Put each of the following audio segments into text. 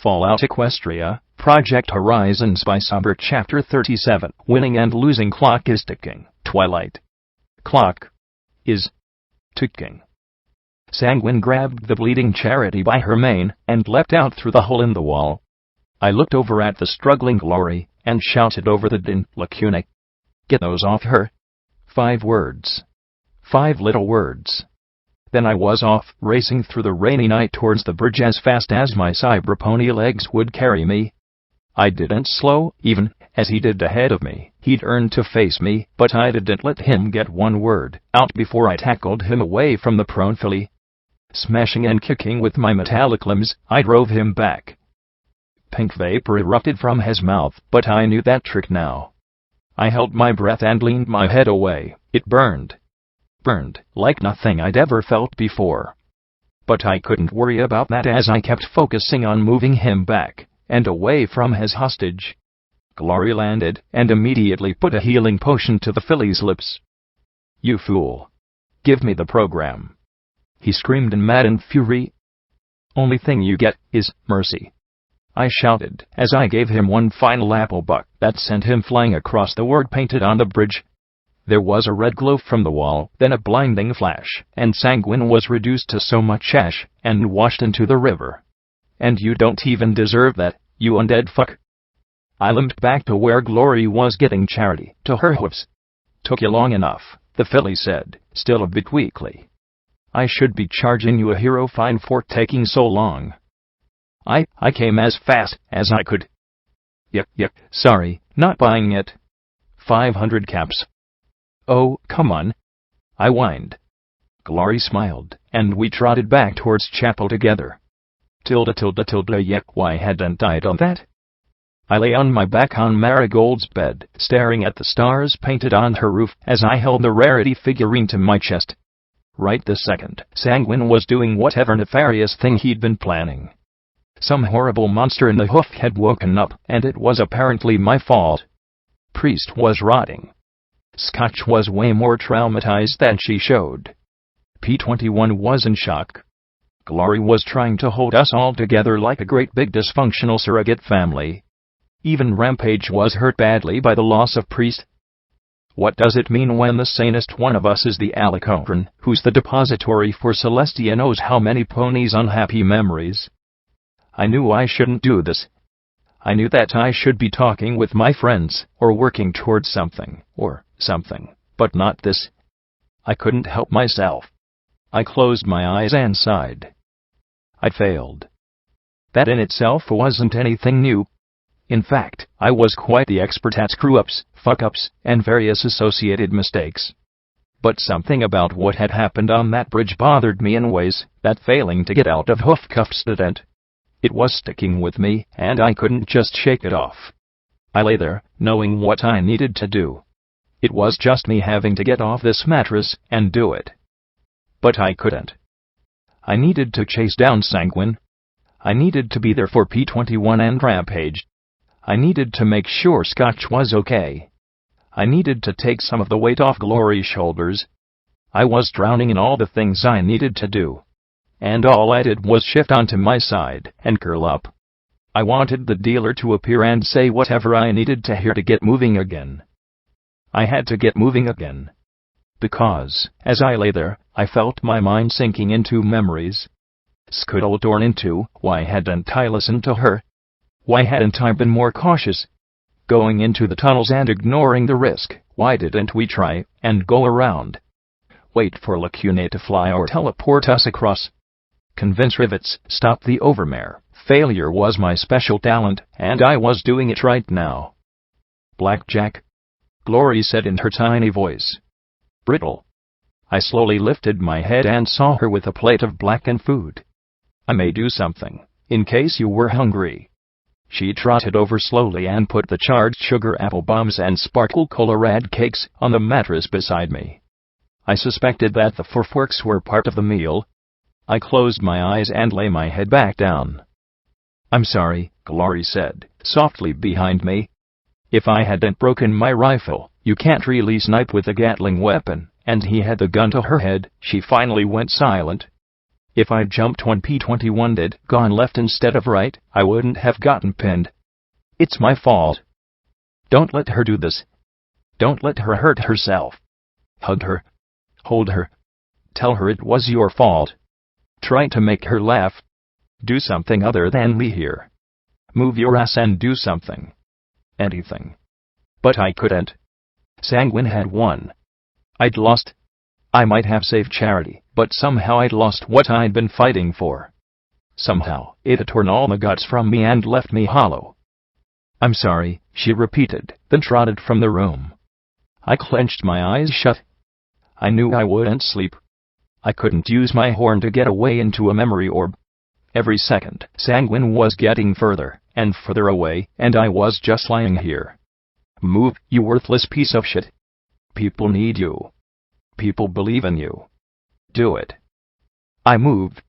Fallout Equestria, Project Horizon Spy Summer Chapter 37. Winning and losing clock is ticking. Twilight. Clock is ticking. Sanguine grabbed the bleeding Charity by her mane and leapt out through the hole in the wall. I looked over at the struggling Glory and shouted over the din, "Lacuna, get those off her." 5 words. 5 little words. Then I was off, racing through the rainy night towards the bridge as fast as my cyberpony legs would carry me. I didn't slow, even as he did ahead of me. He turned to face me, but I didn't let him get one word out before I tackled him away from the prone filly. Smashing and kicking with my metallic limbs, I drove him back. Pink vapor erupted from his mouth, but I knew that trick now. I held my breath and leaned my head away. It burned. Burned like nothing I'd ever felt before. But I couldn't worry about that as I kept focusing on moving him back and away from his hostage. Glory landed and immediately put a healing potion to the filly's lips. "You fool. Give me the program," he screamed in maddened fury. "Only thing you get is mercy," I shouted as I gave him one final apple buck that sent him flying across the word painted on the bridge. There was a red glow from the wall, then a blinding flash, and Sanguine was reduced to so much ash and washed into the river. "And you don't even deserve that, you undead fuck." I limped back to where Glory was getting Charity to her hoofs. "Took you long enough," the filly said, still a bit weakly. "I should be charging you a hero fine for taking so long." I came as fast as I could." Yuck, sorry, not buying it. 500 caps. "Oh, come on," I whined. Glory smiled, and we trotted back towards chapel together. Yuck, why hadn't I done that? I lay on my back on Marigold's bed, staring at the stars painted on her roof as I held the rarity figurine to my chest. Right this second, Sanguine was doing whatever nefarious thing he'd been planning. Some horrible monster in the hoof had woken up, and it was apparently my fault. Priest was rotting. Scotch was way more traumatized than she showed. P21 was in shock. Glory was trying to hold us all together like a great big dysfunctional surrogate family. Even Rampage was hurt badly by the loss of Priest. What does it mean when the sanest one of us is the Alicorn, who's the depository for Celestia knows how many ponies' unhappy memories? I knew I shouldn't do this. I knew that I should be talking with my friends, or working towards something, but not this. I couldn't help myself. I closed my eyes and sighed. I'd failed. That in itself wasn't anything new. In fact, I was quite the expert at screw-ups, fuck-ups, and various associated mistakes. But something about what had happened on that bridge bothered me in ways that failing to get out of hoofcuffs didn't. It was sticking with me, and I couldn't just shake it off. I lay there, knowing what I needed to do. It was just me having to get off this mattress and do it. But I couldn't. I needed to chase down Sanguine. I needed to be there for P21 and Rampage. I needed to make sure Scotch was okay. I needed to take some of the weight off Glory's shoulders. I was drowning in all the things I needed to do. And all I did was shift onto my side and curl up. I wanted the dealer to appear and say whatever I needed to hear to get moving again. I had to get moving again. Because, as I lay there, I felt my mind sinking into memories. Scuttle torn into, why hadn't I listened to her? Why hadn't I been more cautious? Going into the tunnels and ignoring the risk, why didn't we try and go around? Wait for Lacuna to fly or teleport us across? Convince rivets, stop the overmare. Failure was my special talent, and I was doing it right now. "Blackjack," Glory said in her tiny voice. "Brittle." I slowly lifted my head and saw her with a plate of blackened food. "I may do something, in case you were hungry." She trotted over slowly and put the charred sugar apple bombs and sparkle Colorado cakes on the mattress beside me. I suspected that the 4 forks were part of the meal. I closed my eyes and lay my head back down. "I'm sorry," Glory said, softly behind me. "If I hadn't broken my rifle, you can't really snipe with a Gatling weapon," and he had the gun to her head. She finally went silent. If I'd jumped when P21 did, gone left instead of right, I wouldn't have gotten pinned. It's my fault. Don't let her do this. Don't let her hurt herself. Hug her. Hold her. Tell her it was your fault. Try to make her laugh. Do something other than lay here. Move your ass and do something. Anything. But I couldn't. Sanguine had won. I'd lost. I might have saved Charity, but somehow I'd lost what I'd been fighting for. Somehow, it had torn all the guts from me and left me hollow. I'm sorry, she repeated, then trotted from the room. I clenched my eyes shut. I knew I wouldn't sleep. I couldn't use my horn to get away into a memory orb. Every second, Sanguine was getting further and further away, and I was just lying here. Move, you worthless piece of shit. People need you. People believe in you. Do it. I moved.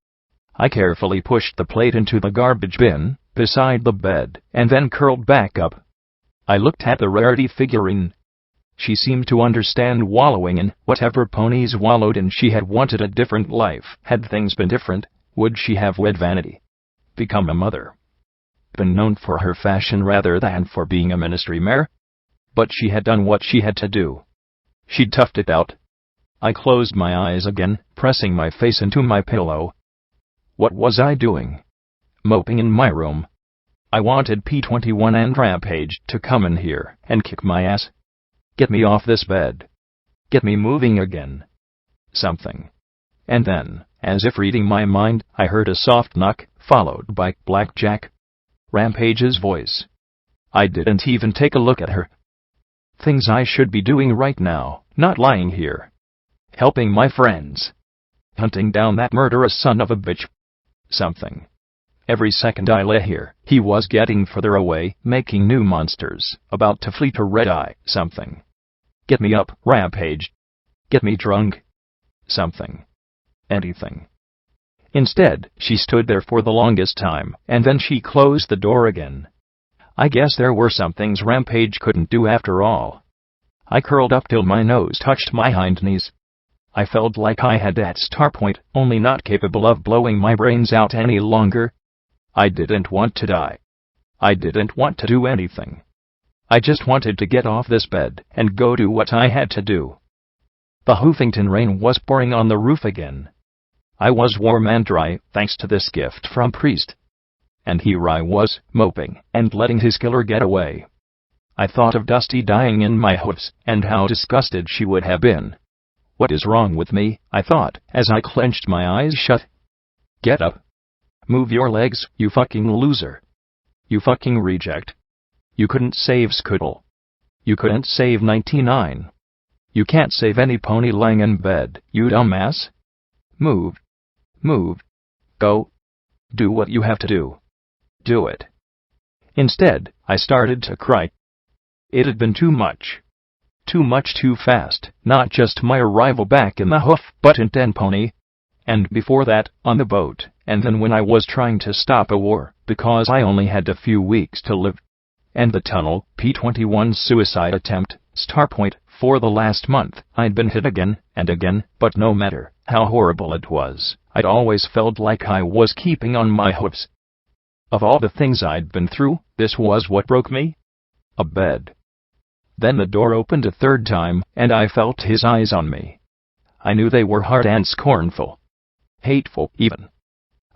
I carefully pushed the plate into the garbage bin beside the bed, and then curled back up. I looked at the rarity figurine. She seemed to understand wallowing in whatever ponies wallowed in. She had wanted a different life. Had things been different, would she have wed vanity? Become a mother? Been known for her fashion rather than for being a ministry mare? But she had done what she had to do. She'd toughed it out. I closed my eyes again, pressing my face into my pillow. What was I doing? Moping in my room. I wanted P21 and Rampage to come in here and kick my ass. Get me off this bed. Get me moving again. Something. And then, as if reading my mind, I heard a soft knock, followed by Blackjack. Rampage's voice. I didn't even take a look at her. Things I should be doing right now, not lying here. Helping my friends. Hunting down that murderous son of a bitch. Something. Every second I lay here, he was getting further away, making new monsters, about to flee to Red Eye. Something. Get me up, Rampage. Get me drunk. Something. Anything. Instead, she stood there for the longest time, and then she closed the door again. I guess there were some things Rampage couldn't do after all. I curled up till my nose touched my hind knees. I felt like I had that star point, only not capable of blowing my brains out any longer. I didn't want to die. I didn't want to do anything. I just wanted to get off this bed and go do what I had to do. The Hoofington rain was pouring on the roof again. I was warm and dry, thanks to this gift from Priest. And here I was, moping, and letting his killer get away. I thought of Dusty dying in my hoofs, and how disgusted she would have been. What is wrong with me? I thought, as I clenched my eyes shut. Get up. Move your legs, you fucking loser. You fucking reject. You couldn't save Scoodle. You couldn't save 99. You can't save any pony lying in bed, you dumbass. Move. Move. Go. Do what you have to do. Do it. Instead, I started to cry. It had been too much. Too much too fast, not just my arrival back in the Hoofington pony. And before that, on the boat, and then when I was trying to stop a war, because I only had a few weeks to live. And the tunnel, P21's suicide attempt, star point, for the last month, I'd been hit again and again, but no matter how horrible it was, I'd always felt like I was keeping on my hopes. Of all the things I'd been through, this was what broke me. A bed. Then the door opened a third time, and I felt his eyes on me. I knew they were hard and scornful. Hateful, even.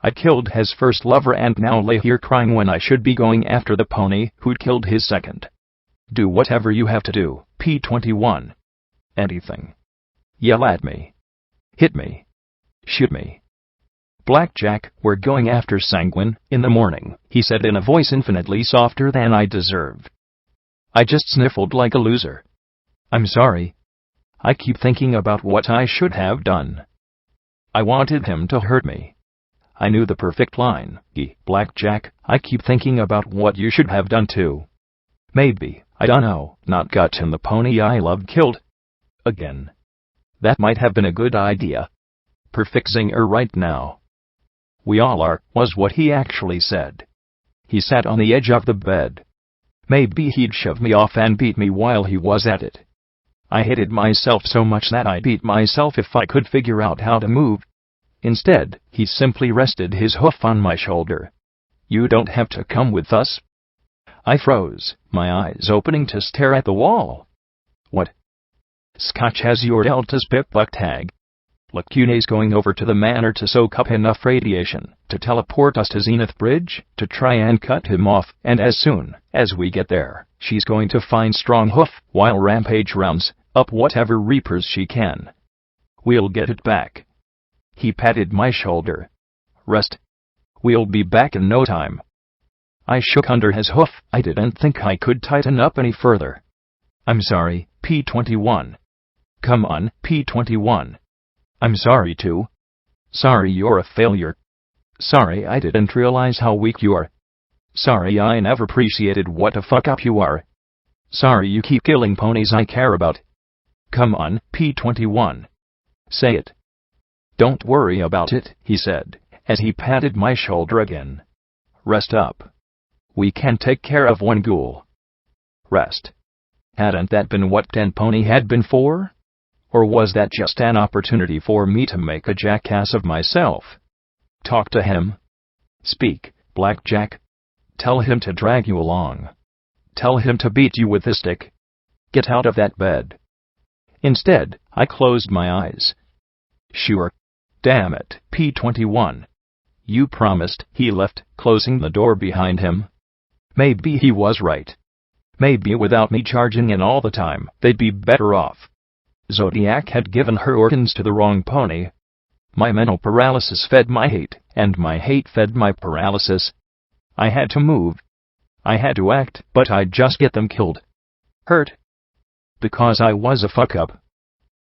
I killed his first lover and now lay here crying when I should be going after the pony who'd killed his second. Do whatever you have to do, P21. Anything. Yell at me. Hit me. Shoot me. Blackjack, we're going after Sanguine in the morning, he said in a voice infinitely softer than I deserved. I just sniffled like a loser. I'm sorry. I keep thinking about what I should have done. I wanted him to hurt me. I knew the perfect line. Blackjack, I keep thinking about what you should have done too. Maybe, I don't know, not got him the pony I loved killed. Again. That might have been a good idea. Perfect zinger right now. We all are, was what he actually said. He sat on the edge of the bed. Maybe he'd shove me off and beat me while he was at it. I hated myself so much that I'd beat myself if I could figure out how to move. Instead, he simply rested his hoof on my shoulder. "You don't have to come with us." I froze, my eyes opening to stare at the wall. "What? Scotch has your Delta's pip-buck tag. Lacuna's going over to the manor to soak up enough radiation to teleport us to Zenith Bridge to try and cut him off, and as soon as we get there, she's going to find Stronghoof while Rampage rounds up whatever Reapers she can. We'll get it back." He patted my shoulder. "Rest. We'll be back in no time." I shook under his hoof. I didn't think I could tighten up any further. "I'm sorry, P21. Come on, P21. I'm sorry too. Sorry you're a failure. Sorry I didn't realize how weak you are. Sorry I never appreciated what a fuck-up you are. Sorry you keep killing ponies I care about. Come on, P21. Say it." "Don't worry about it," he said, as he patted my shoulder again. "Rest up. We can take care of one ghoul." Rest. Hadn't that been what Den Pony had been for? Or was that just an opportunity for me to make a jackass of myself? Talk to him. Speak, Blackjack. Tell him to drag you along. Tell him to beat you with a stick. Get out of that bed. Instead, I closed my eyes. "Sure. Damn it, P21. You promised," he left, closing the door behind him. Maybe he was right. Maybe without me charging in all the time, they'd be better off. Zodiac had given her organs to the wrong pony. My mental paralysis fed my hate, and my hate fed my paralysis. I had to move. I had to act, but I'd just get them killed. Hurt. Because I was a fuck-up.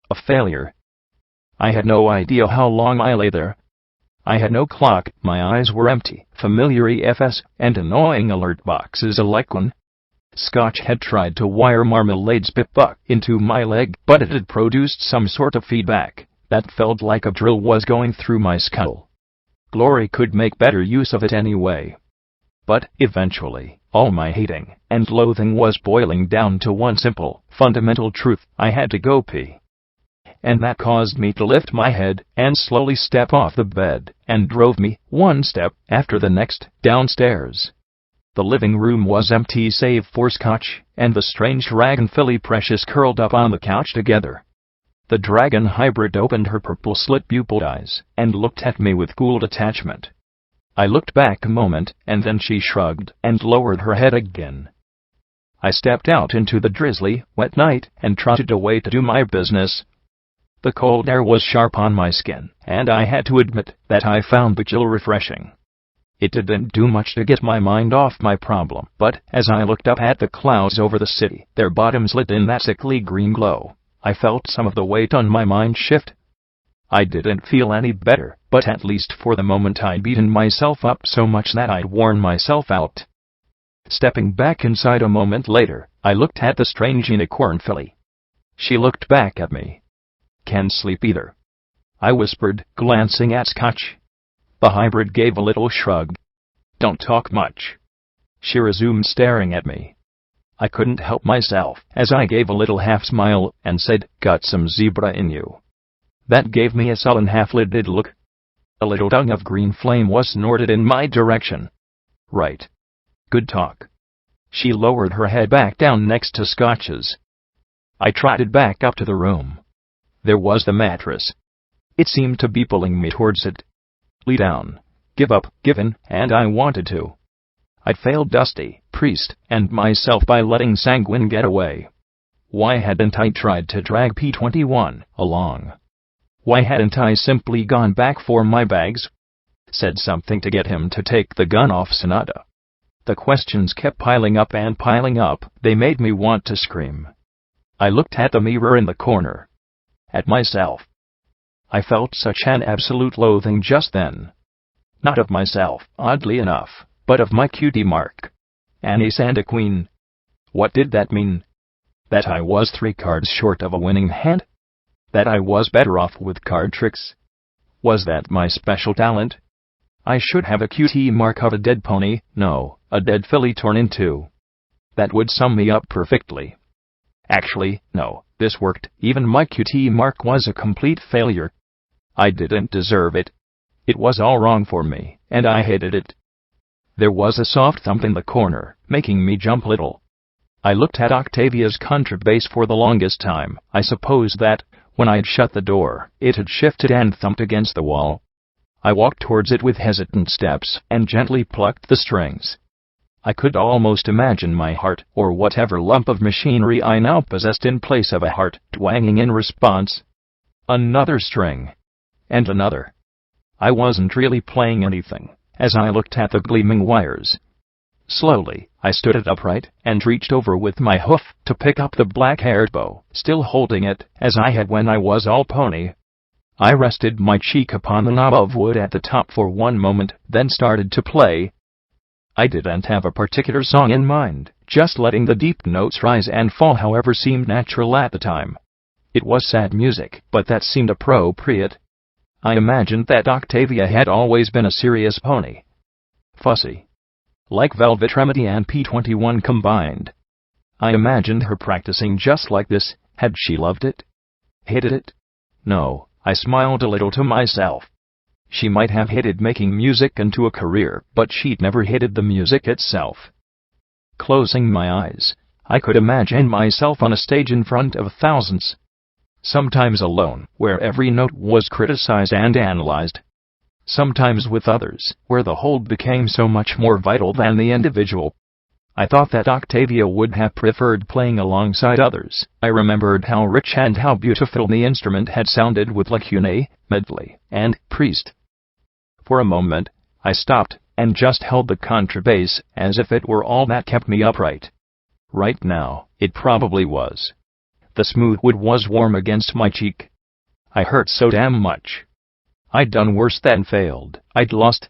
A failure. I had no idea how long I lay there. I had no clock, my eyes were empty, familiar EFS, and annoying alert boxes like one. Scotch had tried to wire Marmalade's pip-buck into my leg, but it had produced some sort of feedback that felt like a drill was going through my skull. Glory could make better use of it anyway. But, eventually, all my hating and loathing was boiling down to one simple, fundamental truth: I had to go pee. And that caused me to lift my head and slowly step off the bed, and drove me, one step after the next, downstairs. The living room was empty save for Scotch and the strange dragon filly Precious curled up on the couch together. The dragon hybrid opened her purple slit-pupiled eyes and looked at me with cool detachment. I looked back a moment, and then she shrugged and lowered her head again. I stepped out into the drizzly, wet night and trotted away to do my business. The cold air was sharp on my skin, and I had to admit that I found the chill refreshing. It didn't do much to get my mind off my problem, but as I looked up at the clouds over the city, their bottoms lit in that sickly green glow, I felt some of the weight on my mind shift. I didn't feel any better, but at least for the moment I'd beaten myself up so much that I'd worn myself out. Stepping back inside a moment later, I looked at the strange unicorn filly. She looked back at me. "Can't sleep either," I whispered, glancing at Scotch. The hybrid gave a little shrug. "Don't talk much." She resumed staring at me. I couldn't help myself as I gave a little half-smile and said, "Got some zebra in you." That gave me a sullen half-lidded look. A little tongue of green flame was snorted in my direction. "Right. Good talk." She lowered her head back down next to Scotch's. I trotted back up to the room. There was the mattress. It seemed to be pulling me towards it. Lay down. Give up, give in, and I wanted to. I'd failed Dusty, Priest, and myself by letting Sanguine get away. Why hadn't I tried to drag P21 along? Why hadn't I simply gone back for my bags? Said something to get him to take the gun off Sonata. The questions kept piling up and piling up. They made me want to scream. I looked at the mirror in the corner. At myself. I felt such an absolute loathing just then. Not of myself, oddly enough, but of my cutie mark. An ace and a queen. What did that mean? That I was 3 cards short of a winning hand? That I was better off with card tricks? Was that my special talent? I should have a cutie mark of a dead pony, no, a dead filly torn in two. That would sum me up perfectly. Actually, no, this worked. Even my cutie mark was a complete failure. I didn't deserve it. It was all wrong for me, and I hated it. There was a soft thump in the corner, making me jump a little. I looked at Octavia's contrabass for the longest time. I suppose that, when I had shut the door, it had shifted and thumped against the wall. I walked towards it with hesitant steps and gently plucked the strings. I could almost imagine my heart, or whatever lump of machinery I now possessed in place of a heart, twanging in response. Another string. And another. I wasn't really playing anything, as I looked at the gleaming wires. Slowly, I stood it upright and reached over with my hoof to pick up the black-haired bow, still holding it, as I had when I was all pony. I rested my cheek upon the knob of wood at the top for one moment, then started to play. I didn't have a particular song in mind, just letting the deep notes rise and fall however seemed natural at the time. It was sad music, but that seemed appropriate. I imagined that Octavia had always been a serious pony. Fussy. Like Velvet Remedy and P21 combined. I imagined her practicing just like this. Had she loved it? Hated it? No, I smiled a little to myself. She might have hated making music into a career, but she'd never hated the music itself. Closing my eyes, I could imagine myself on a stage in front of thousands. Sometimes alone, where every note was criticized and analyzed. Sometimes with others, where the whole became so much more vital than the individual. I thought that Octavia would have preferred playing alongside others. I remembered how rich and how beautiful the instrument had sounded with lacune, medley, and priest. For a moment, I stopped and just held the contrabass as if it were all that kept me upright. Right now, it probably was. The smooth wood was warm against my cheek. I hurt so damn much. I'd done worse than failed. I'd lost.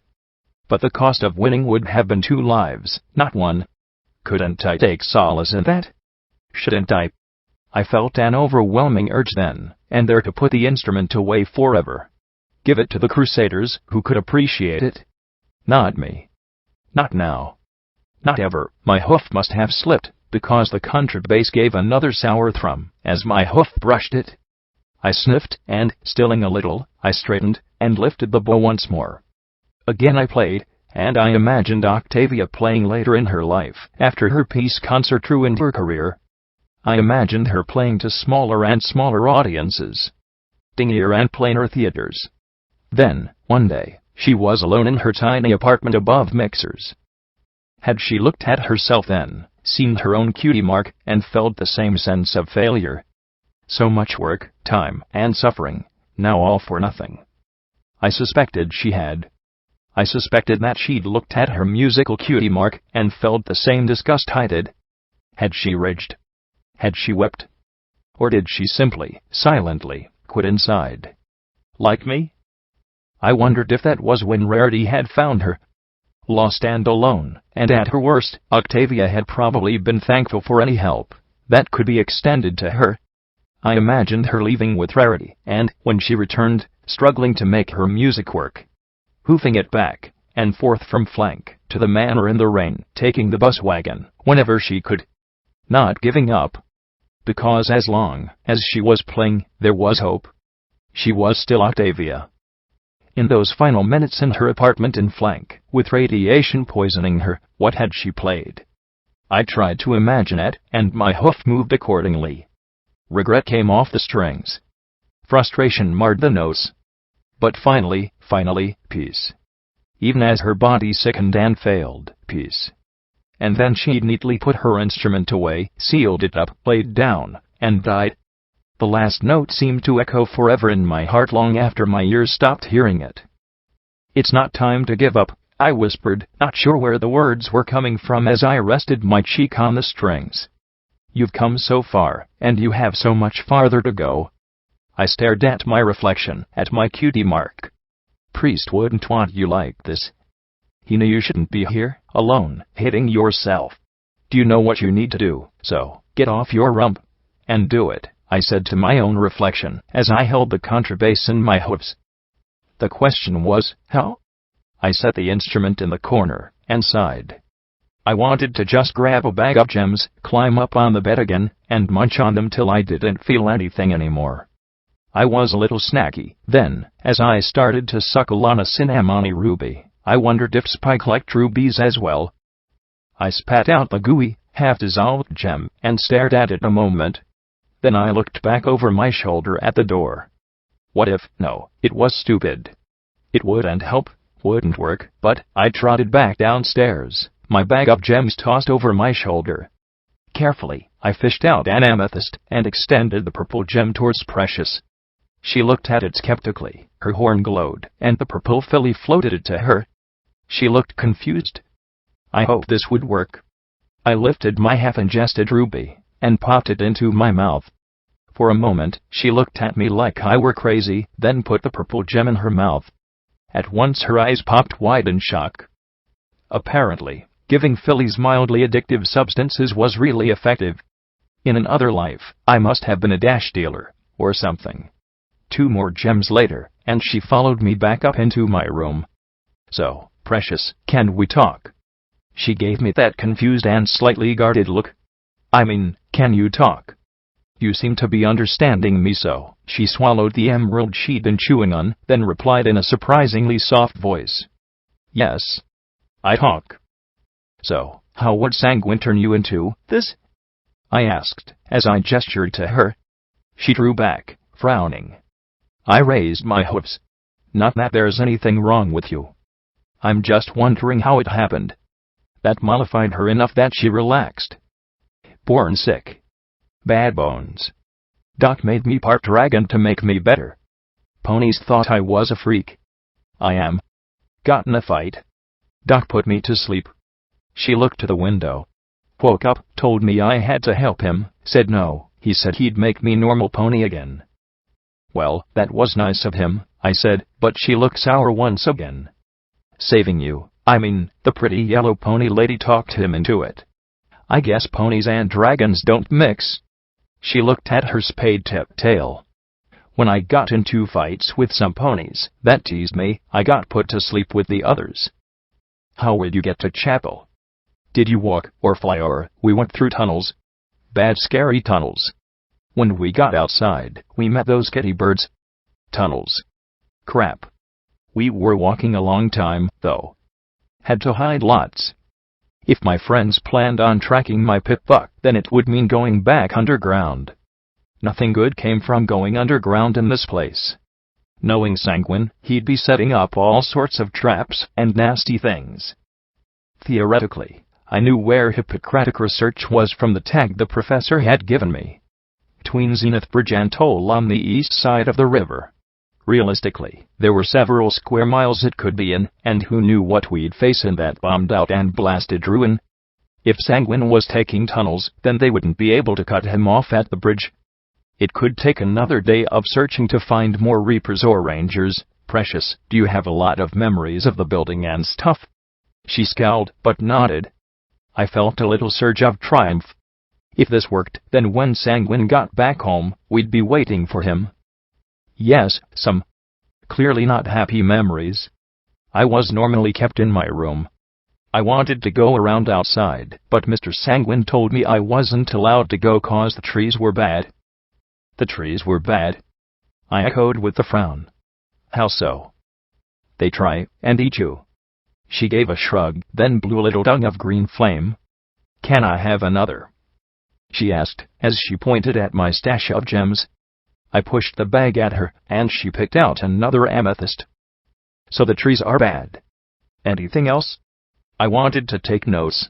But the cost of winning would have been 2 lives, not 1. Couldn't I take solace in that? Shouldn't I? I felt an overwhelming urge then and there to put the instrument away forever. Give it to the Crusaders, who could appreciate it. Not me. Not now. Not ever. My hoof must have slipped, because the contrabass gave another sour thrum as my hoof brushed it. I sniffed, and, stilling a little, I straightened and lifted the bow once more. Again I played, and I imagined Octavia playing later in her life, after her peace concert ruined her career. I imagined her playing to smaller and smaller audiences, dingier and plainer theaters. Then, one day, she was alone in her tiny apartment above mixers. Had she looked at herself then, seen her own cutie mark, and felt the same sense of failure? So much work, time, and suffering, now all for nothing. I suspected she had. I suspected that she'd looked at her musical cutie mark and felt the same disgust I did. Had she raged? Had she wept? Or did she simply, silently, quit inside? Like me? I wondered if that was when Rarity had found her. Lost and alone, and at her worst, Octavia had probably been thankful for any help that could be extended to her. I imagined her leaving with Rarity, and, when she returned, struggling to make her music work. Hoofing it back and forth from flank to the manor in the rain, taking the bus wagon whenever she could. Not giving up. Because as long as she was playing, there was hope. She was still Octavia. In those final minutes in her apartment in flank, with radiation poisoning her, what had she played? I tried to imagine it, and my hoof moved accordingly. Regret came off the strings. Frustration marred the notes. But finally, peace. Even as her body sickened and failed, peace. And then she'd neatly put her instrument away, sealed it up, laid down, and died. The last note seemed to echo forever in my heart long after my ears stopped hearing it. "It's not time to give up," I whispered, not sure where the words were coming from as I rested my cheek on the strings. "You've come so far, and you have so much farther to go." I stared at my reflection, at my cutie mark. "Priest wouldn't want you like this. He knew you shouldn't be here, alone, hating yourself. Do you know what you need to do? So, get off your rump and do it," I said to my own reflection, as I held the contrabass in my hoofs. The question was, how? I set the instrument in the corner, and sighed. I wanted to just grab a bag of gems, climb up on the bed again, and munch on them till I didn't feel anything anymore. I was a little snacky then, as I started to suckle on a cinnamony ruby. I wondered if Spike liked rubies as well. I spat out the gooey, half-dissolved gem and stared at it a moment. Then I looked back over my shoulder at the door. What if? No, it was stupid. It wouldn't help, wouldn't work, but I trotted back downstairs, my bag of gems tossed over my shoulder. Carefully, I fished out an amethyst and extended the purple gem towards Precious. She looked at it skeptically, her horn glowed, and the purple filly floated it to her. She looked confused. I hoped this would work. I lifted my half-ingested ruby and popped it into my mouth. For a moment, she looked at me like I were crazy, then put the purple gem in her mouth. At once her eyes popped wide in shock. Apparently, giving fillies mildly addictive substances was really effective. In another life, I must have been a dash dealer, or something. 2 more gems later, and she followed me back up into my room. So, Precious, can we talk? She gave me that confused and slightly guarded look. I mean, can you talk? You seem to be understanding me so. She swallowed the emerald she'd been chewing on, then replied in a surprisingly soft voice. Yes. I talk. So, how would Sanguine turn you into this? I asked, as I gestured to her. She drew back, frowning. I raised my hooves. Not that there's anything wrong with you. I'm just wondering how it happened. That mollified her enough that she relaxed. Born sick. Bad bones. Doc made me part dragon to make me better. Ponies thought I was a freak. I am. Got in a fight. Doc put me to sleep. She looked to the window. Woke up, told me I had to help him, said no, he said he'd make me normal pony again. Well, that was nice of him, I said, but she looked sour once again. Saving you, I mean, the pretty yellow pony lady talked him into it. I guess ponies and dragons don't mix. She looked at her spade-tipped tail. When I got into fights with some ponies that teased me, I got put to sleep with the others. How would you get to chapel? Did you walk or fly or we went through tunnels? Bad scary tunnels. When we got outside, we met those kitty birds. Tunnels. Crap. We were walking a long time, though. Had to hide lots. If my friends planned on tracking my pit buck, then it would mean going back underground. Nothing good came from going underground in this place. Knowing Sanguine, he'd be setting up all sorts of traps and nasty things. Theoretically, I knew where Hippocratic research was from the tag the professor had given me. Between Zenith Bridge and Toll on the east side of the river. Realistically, there were several square miles it could be in, and who knew what we'd face in that bombed-out and blasted ruin. If Sanguine was taking tunnels, then they wouldn't be able to cut him off at the bridge. It could take another day of searching to find more Reapers or Rangers. Precious, do you have a lot of memories of the building and stuff? She scowled, but nodded. I felt a little surge of triumph. If this worked, then when Sanguine got back home, we'd be waiting for him. Yes, some clearly not happy memories. I was normally kept in my room. I wanted to go around outside, but Mr. Sanguine told me I wasn't allowed to go cause the trees were bad. The trees were bad? I echoed with a frown. How so? They try and eat you. She gave a shrug, then blew a little tongue of green flame. Can I have another? She asked, as she pointed at my stash of gems. I pushed the bag at her, and she picked out another amethyst. So the trees are bad. Anything else? I wanted to take notes.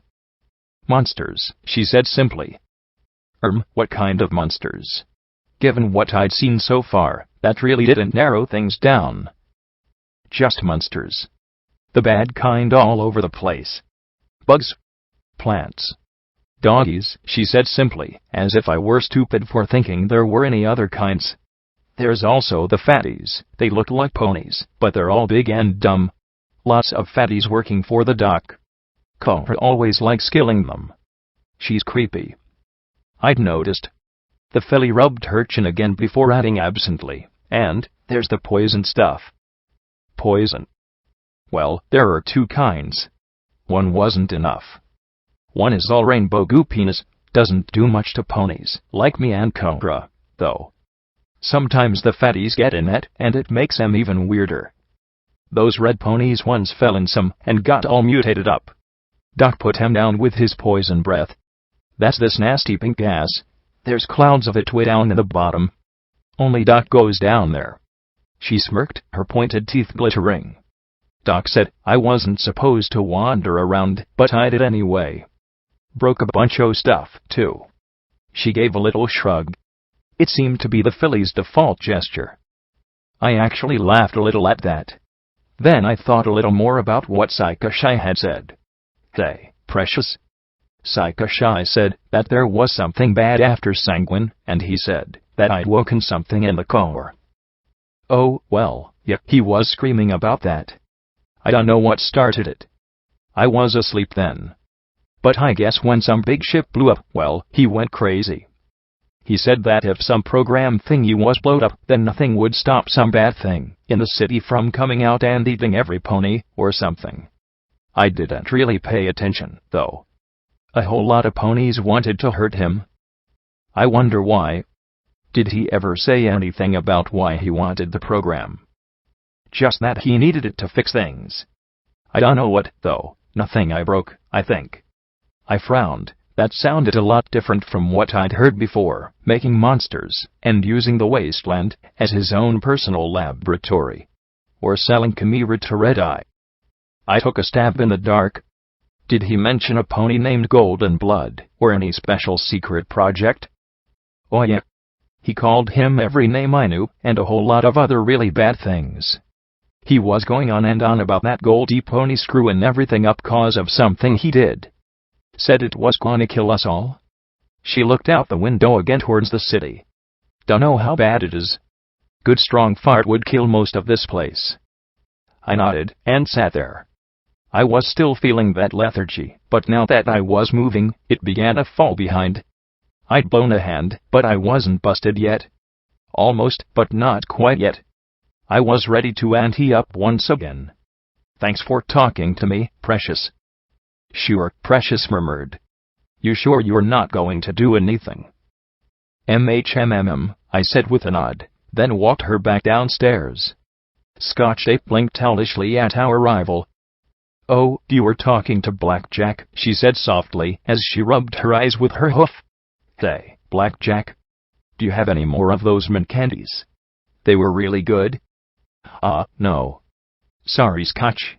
Monsters, she said simply. What kind of monsters? Given what I'd seen so far, that really didn't narrow things down. Just monsters. The bad kind all over the place. Bugs. Plants. Doggies, she said simply, as if I were stupid for thinking there were any other kinds. There's also the fatties. They look like ponies, but they're all big and dumb. Lots of fatties working for the doc. Cora always likes killing them. She's creepy. I'd noticed. The filly rubbed her chin again before adding absently, and there's the poison stuff. Poison. Well, there are 2 kinds. One wasn't enough. One is all rainbow goo penis, doesn't do much to ponies, like me and Cora, though. Sometimes the fatties get in it, and it makes them even weirder. Those red ponies once fell in some and got all mutated up. Doc put him down with his poison breath. That's this nasty pink gas. There's clouds of it way down in the bottom. Only Doc goes down there. She smirked, her pointed teeth glittering. Doc said, I wasn't supposed to wander around, but I did anyway. Broke a bunch of stuff, too. She gave a little shrug. It seemed to be the filly's default gesture. I actually laughed a little at that. Then I thought a little more about what Psycho-Shy had said. Hey, precious. Psycho-Shy said that there was something bad after Sanguine, and he said that I'd woken something in the core. Oh, well, yeah, he was screaming about that. I don't know what started it. I was asleep then. But I guess when some big ship blew up, well, he went crazy. He said that if some program thingy was blowed up, then nothing would stop some bad thing in the city from coming out and eating every pony, or something. I didn't really pay attention, though. A whole lot of ponies wanted to hurt him. I wonder why. Did he ever say anything about why he wanted the program? Just that he needed it to fix things. I don't know what, though. Nothing I broke, I think. I frowned. That sounded a lot different from what I'd heard before, making monsters, and using the wasteland as his own personal laboratory. Or selling chimera to Red Eye. I took a stab in the dark. Did he mention a pony named Golden Blood, or any special secret project? Oh yeah. He called him every name I knew, and a whole lot of other really bad things. He was going on and on about that Goldie pony screwing everything up cause of something he did. Said it was gonna kill us all. She looked out the window again towards the city. Dunno how bad it is. Good strong fart would kill most of this place. I nodded, and sat there. I was still feeling that lethargy, but now that I was moving, it began to fall behind. I'd blown a hand, but I wasn't busted yet. Almost, but not quite yet. I was ready to ante up once again. Thanks for talking to me, Precious. Sure, Precious murmured. You sure you're not going to do anything? I said with a nod, then walked her back downstairs. Scotch-Tape blinked owlishly at our arrival. Oh, you were talking to Blackjack, she said softly as she rubbed her eyes with her hoof. Hey, Blackjack. Do you have any more of those mint candies? They were really good? No. Sorry, Scotch.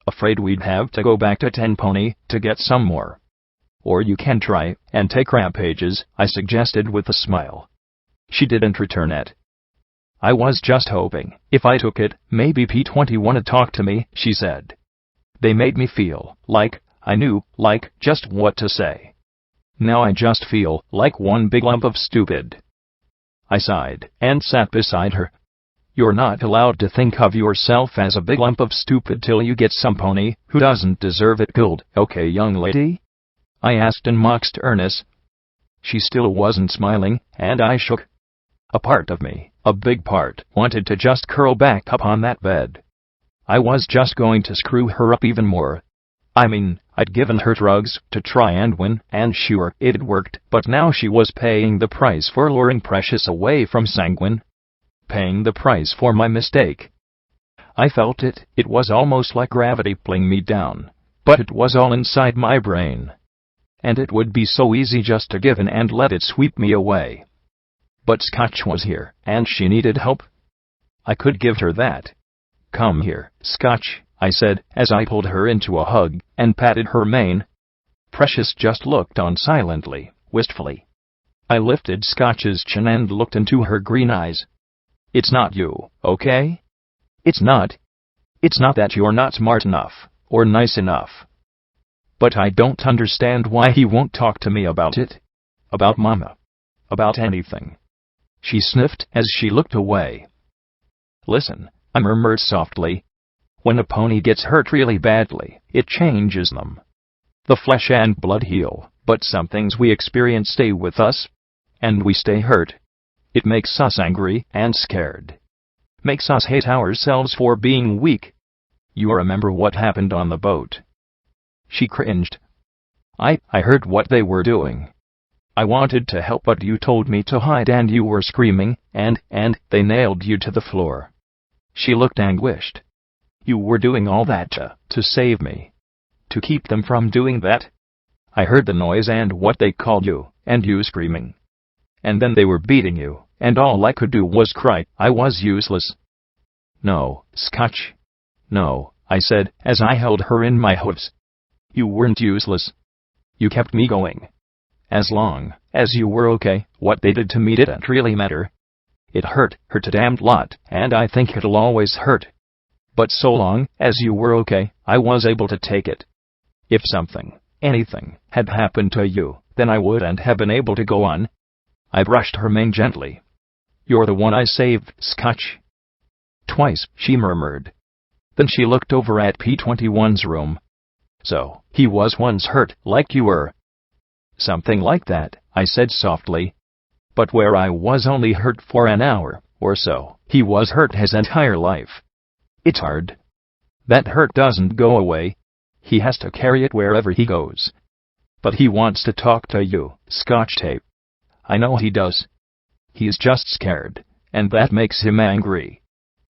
Afraid we'd have to go back to Ten Pony to get some more. Or you can try and take Rampages, I suggested with a smile. She didn't return it. I was just hoping, if I took it, maybe P20 wanna talk to me, she said. They made me feel like I knew, just what to say. Now I just feel like one big lump of stupid. I sighed and sat beside her. You're not allowed to think of yourself as a big lump of stupid till you get some pony who doesn't deserve it killed, okay, young lady? I asked in mock sternness. She still wasn't smiling, and I shook. A part of me, a big part, wanted to just curl back up on that bed. I was just going to screw her up even more. I mean, I'd given her drugs to try and win, and sure, it had worked, but now she was paying the price for luring Precious away from Sanguine. Paying the price for my mistake. I felt it. It was almost like gravity pulling me down. But it was all inside my brain. And it would be so easy just to give in and let it sweep me away. But Scotch was here, and she needed help. I could give her that. Come here, Scotch, I said, as I pulled her into a hug and patted her mane. Precious just looked on silently, wistfully. I lifted Scotch's chin and looked into her green eyes. It's not you, okay? It's not. It's not that you're not smart enough, or nice enough. But I don't understand why he won't talk to me about it. About Mama. About anything. She sniffed as she looked away. Listen, I murmured softly. When a pony gets hurt really badly, it changes them. The flesh and blood heal, but some things we experience stay with us. And we stay hurt. It makes us angry and scared. Makes us hate ourselves for being weak. You remember what happened on the boat? She cringed. I heard what they were doing. I wanted to help, but you told me to hide and you were screaming, and they nailed you to the floor. She looked anguished. You were doing all that to save me. To keep them from doing that? I heard the noise and what they called you, and you screaming. And then they were beating you, and all I could do was cry. I was useless. No, Scotch. No, I said, as I held her in my hooves. You weren't useless. You kept me going. As long as you were okay, what they did to me didn't really matter. It hurt a damned lot, and I think it'll always hurt. But so long as you were okay, I was able to take it. If something, anything, had happened to you, then I wouldn't have been able to go on. I brushed her mane gently. You're the one I saved, Scotch. Twice, she murmured. Then she looked over at P-21's room. So, he was once hurt, like you were. Something like that, I said softly. But where I was only hurt for an hour, or so, he was hurt his entire life. It's hard. That hurt doesn't go away. He has to carry it wherever he goes. But he wants to talk to you, Scotch Tape. I know he does. He's just scared, and that makes him angry.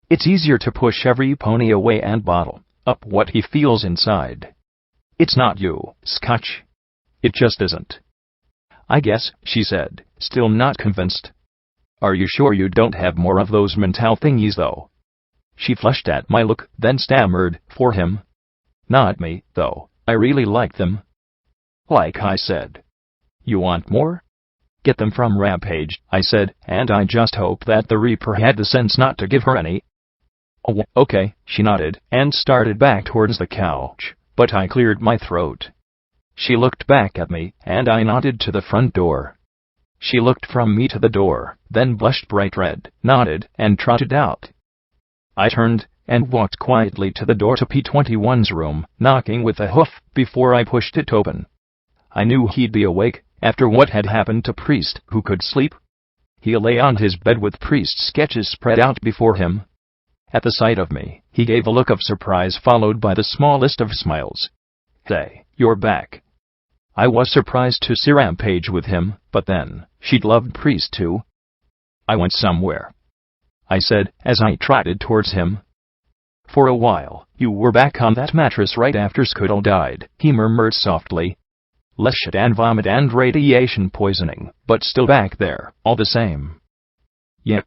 It's easier to push every pony away and bottle up what he feels inside. It's not you, Scotch. It just isn't. I guess, she said, still not convinced. Are you sure you don't have more of those mental thingies, though? She flushed at my look, then stammered, for him. Not me, though. I really like them. Like I said. You want more? Get them from Rampage, I said, and I just hope that the Reaper had the sense not to give her any. Oh, okay, she nodded, and started back towards the couch, but I cleared my throat. She looked back at me, and I nodded to the front door. She looked from me to the door, then blushed bright red, nodded, and trotted out. I turned, and walked quietly to the door to P-21's room, knocking with a hoof before I pushed it open. I knew he'd be awake, after what had happened to Priest, who could sleep. He lay on his bed with Priest's sketches spread out before him. At the sight of me, he gave a look of surprise followed by the smallest of smiles. Hey, you're back. I was surprised to see Rampage with him, but then, she'd loved Priest too. I went somewhere, I said, as I trotted towards him. For a while, you were back on that mattress right after Scuttle died, he murmured softly. Less shit and vomit and radiation poisoning, but still back there, all the same. Yep.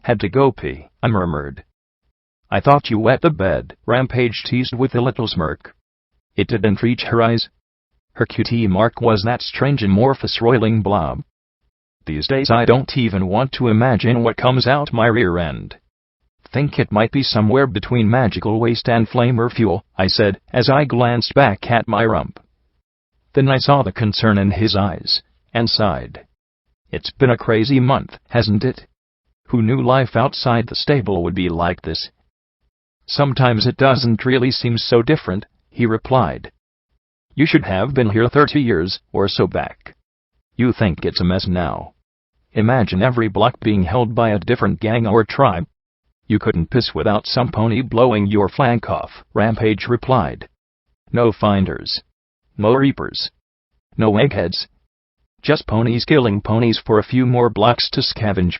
Had to go pee, I murmured. I thought you wet the bed, Rampage teased with a little smirk. It didn't reach her eyes. Her cutie mark was that strange amorphous roiling blob. These days I don't even want to imagine what comes out my rear end. Think it might be somewhere between magical waste and flamer fuel, I said, as I glanced back at my rump. Then I saw the concern in his eyes, and sighed. It's been a crazy month, hasn't it? Who knew life outside the stable would be like this? Sometimes it doesn't really seem so different, he replied. You should have been here 30 years or so back. You think it's a mess now. Imagine every block being held by a different gang or tribe. You couldn't piss without some pony blowing your flank off, Rampage replied. No finders. No reapers. No eggheads. Just ponies killing ponies for a few more blocks to scavenge.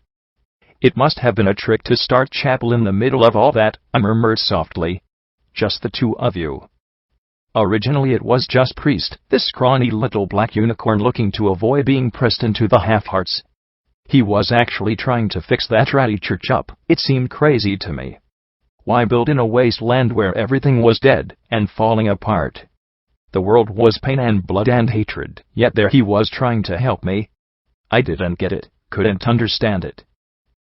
It must have been a trick to start chapel in the middle of all that, I murmured softly. Just the two of you. Originally it was just Priest, this scrawny little black unicorn looking to avoid being pressed into the half-hearts. He was actually trying to fix that ratty church up. It seemed crazy to me. Why build in a wasteland where everything was dead and falling apart? The world was pain and blood and hatred, yet there he was trying to help me. I didn't get it, couldn't understand it.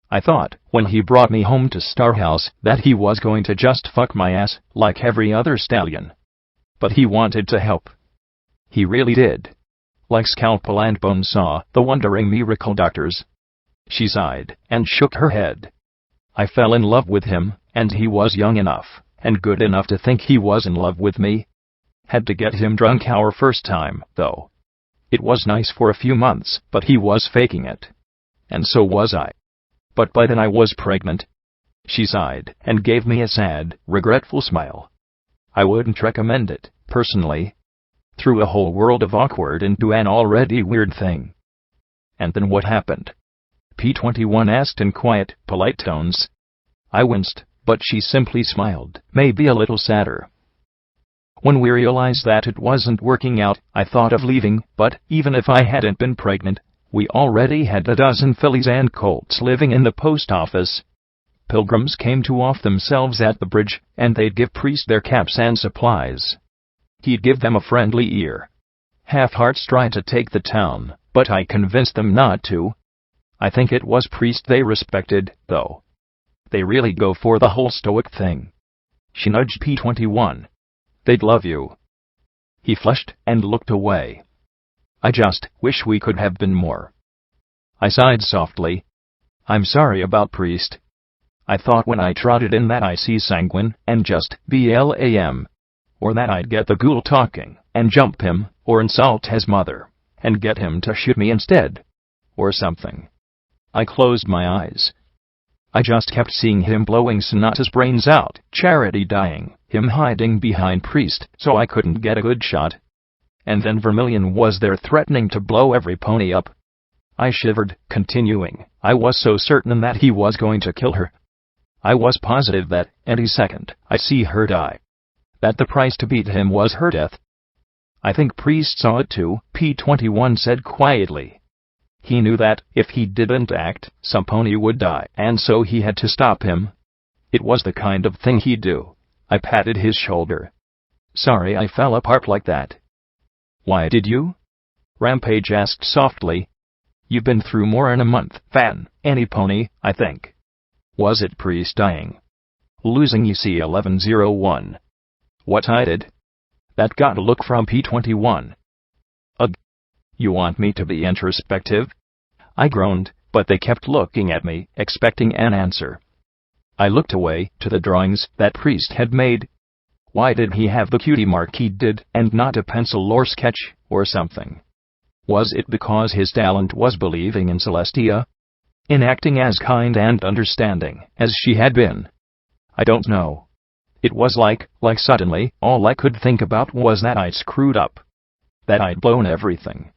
I thought, when he brought me home to Starhouse, that he was going to just fuck my ass, like every other stallion. But he wanted to help. He really did. Like Scalpel and Bonesaw, the wandering miracle doctors. She sighed, and shook her head. I fell in love with him, and he was young enough, and good enough to think he was in love with me. Had to get him drunk our first time, though. It was nice for a few months, but he was faking it. And so was I. But by then I was pregnant. She sighed, and gave me a sad, regretful smile. I wouldn't recommend it, personally. Threw a whole world of awkward into an already weird thing. And then what happened? P21 asked in quiet, polite tones. I winced, but she simply smiled, maybe a little sadder. When we realized that it wasn't working out, I thought of leaving, but even if I hadn't been pregnant, we already had a dozen fillies and colts living in the post office. Pilgrims came to off themselves at the bridge, and they'd give Priest their caps and supplies. He'd give them a friendly ear. Half-hearts tried to take the town, but I convinced them not to. I think it was Priest they respected, though. They really go for the whole stoic thing. She nudged P21. They'd love you. He flushed and looked away. I just wish we could have been more. I sighed softly. I'm sorry about Priest. I thought when I trotted in that I'd see sanguine and just blam. Or that I'd get the ghoul talking and jump him, or insult his mother, and get him to shoot me instead. Or something. I closed my eyes. I just kept seeing him blowing Sonata's brains out, Charity dying, him hiding behind Priest so I couldn't get a good shot. And then Vermilion was there threatening to blow every pony up. I shivered, continuing. I was so certain that he was going to kill her. I was positive that, any second, I'd see her die. That the price to beat him was her death. I think Priest saw it too, P21 said quietly. He knew that, if he didn't act, some pony would die, and so he had to stop him. It was the kind of thing he'd do. I patted his shoulder. Sorry I fell apart like that. Why did you? Rampage asked softly. You've been through more in a month, Fan, any pony, I think. Was it Priest dying? Losing EC1101. What I did? That got a look from P21. Ugh. You want me to be introspective? I groaned, but they kept looking at me, expecting an answer. I looked away, to the drawings that Priest had made. Why did he have the cutie mark he did, and not a pencil or sketch, or something? Was it because his talent was believing in Celestia? In acting as kind and understanding as she had been? I don't know. It was like suddenly, all I could think about was that I'd screwed up. That I'd blown everything.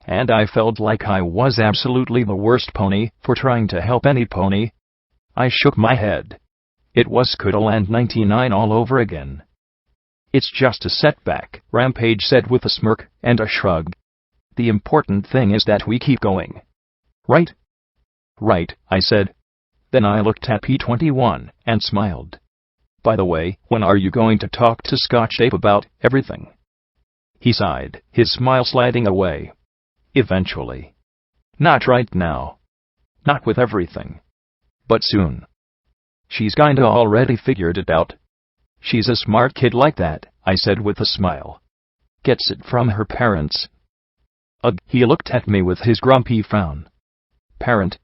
And I felt like I was absolutely the worst pony for trying to help any pony. I shook my head. It was Scuddle and 99 all over again. It's just a setback, Rampage said with a smirk and a shrug. The important thing is that we keep going. Right? Right, I said. Then I looked at P21 and smiled. By the way, when are you going to talk to Scotch Ape about everything? He sighed, his smile sliding away. Eventually. Not right now. Not with everything. But soon. She's kinda already figured it out. She's a smart kid like that, I said with a smile. Gets it from her parents. Ugh, he looked at me with his grumpy frown. Parent?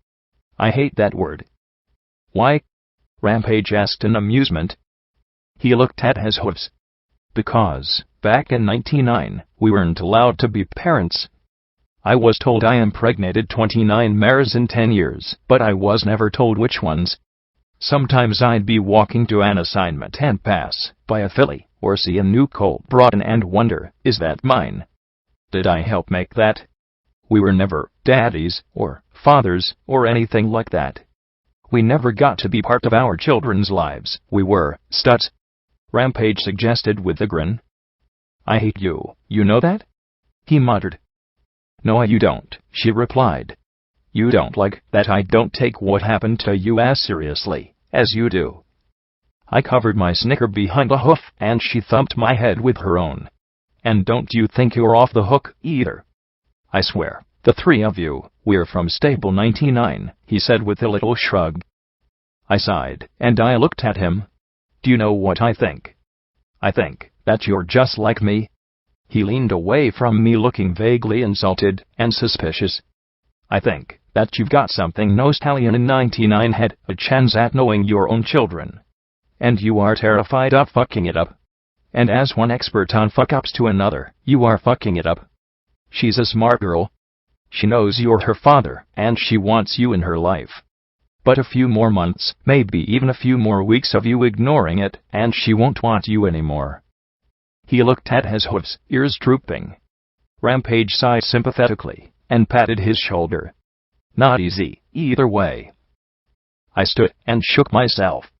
I hate that word. Why? Rampage asked in amusement. He looked at his hooves. Because, back in 99, we weren't allowed to be parents. I was told I impregnated 29 mares in 10 years, but I was never told which ones. Sometimes I'd be walking to an assignment and pass by a filly, or see a new colt brought in and wonder, is that mine? Did I help make that? We were never daddies, or fathers, or anything like that. We never got to be part of our children's lives, we were studs. Rampage suggested with a grin. I hate you, you know that? He muttered. No you don't, she replied. You don't like that I don't take what happened to you as seriously as you do. I covered my snicker behind a hoof, and she thumped my head with her own. And don't you think you're off the hook, either. I swear, the three of you, we're from Stable 99, he said with a little shrug. I sighed, and I looked at him. Do you know what I think? I think that you're just like me. He leaned away from me looking vaguely insulted and suspicious. I think that you've got something no stallion in 99 had a chance at knowing your own children. And you are terrified of fucking it up. And as one expert on fuck-ups to another, you are fucking it up. She's a smart girl. She knows you're her father, and she wants you in her life. But a few more months, maybe even a few more weeks of you ignoring it, and she won't want you anymore. He looked at his hooves, ears drooping. Rampage sighed sympathetically, and patted his shoulder. Not easy, either way. I stood and shook myself.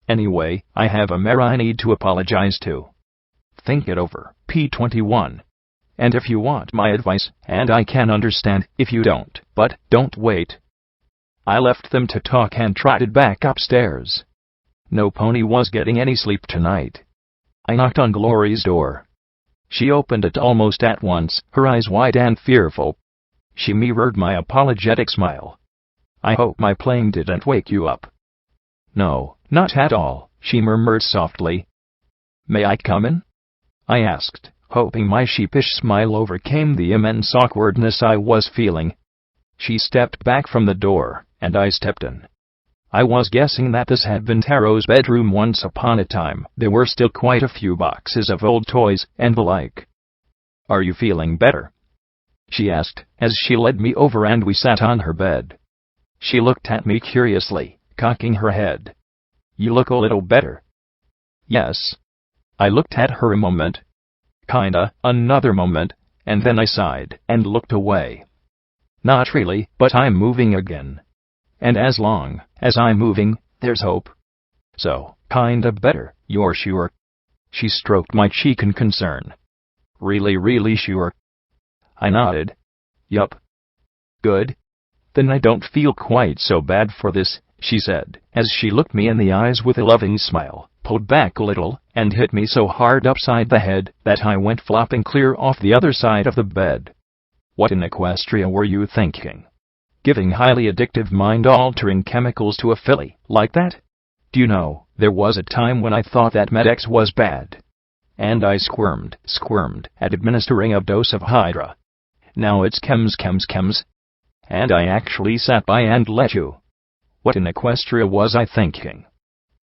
Anyway, I have a mare I need to apologize to. Think it over, P21. And if you want my advice, and I can understand if you don't, but don't wait. I left them to talk and trotted back upstairs. No pony was getting any sleep tonight. I knocked on Glory's door. She opened it almost at once, her eyes wide and fearful. She mirrored my apologetic smile. I hope my playing didn't wake you up. No, not at all, she murmured softly. May I come in? I asked, hoping my sheepish smile overcame the immense awkwardness I was feeling. She stepped back from the door, and I stepped in. I was guessing that this had been Taro's bedroom once upon a time. There were still quite a few boxes of old toys and the like. Are you feeling better? She asked, as she led me over and we sat on her bed. She looked at me curiously, cocking her head. You look a little better. Yes. I looked at her a moment. Kinda, another moment, and then I sighed and looked away. Not really, but I'm moving again. And as long as I'm moving, there's hope. So, kinda better, you're sure? She stroked my cheek in concern. Really sure? I nodded. Yup. Good. Then I don't feel quite so bad for this, she said, as she looked me in the eyes with a loving smile, pulled back a little, and hit me so hard upside the head that I went flopping clear off the other side of the bed. What in Equestria were you thinking? Giving highly addictive mind-altering chemicals to a filly like that? Do you know, there was a time when I thought that Med-X was bad. And I squirmed at administering a dose of Hydra. Now it's chems. And I actually sat by and let you. What in Equestria was I thinking?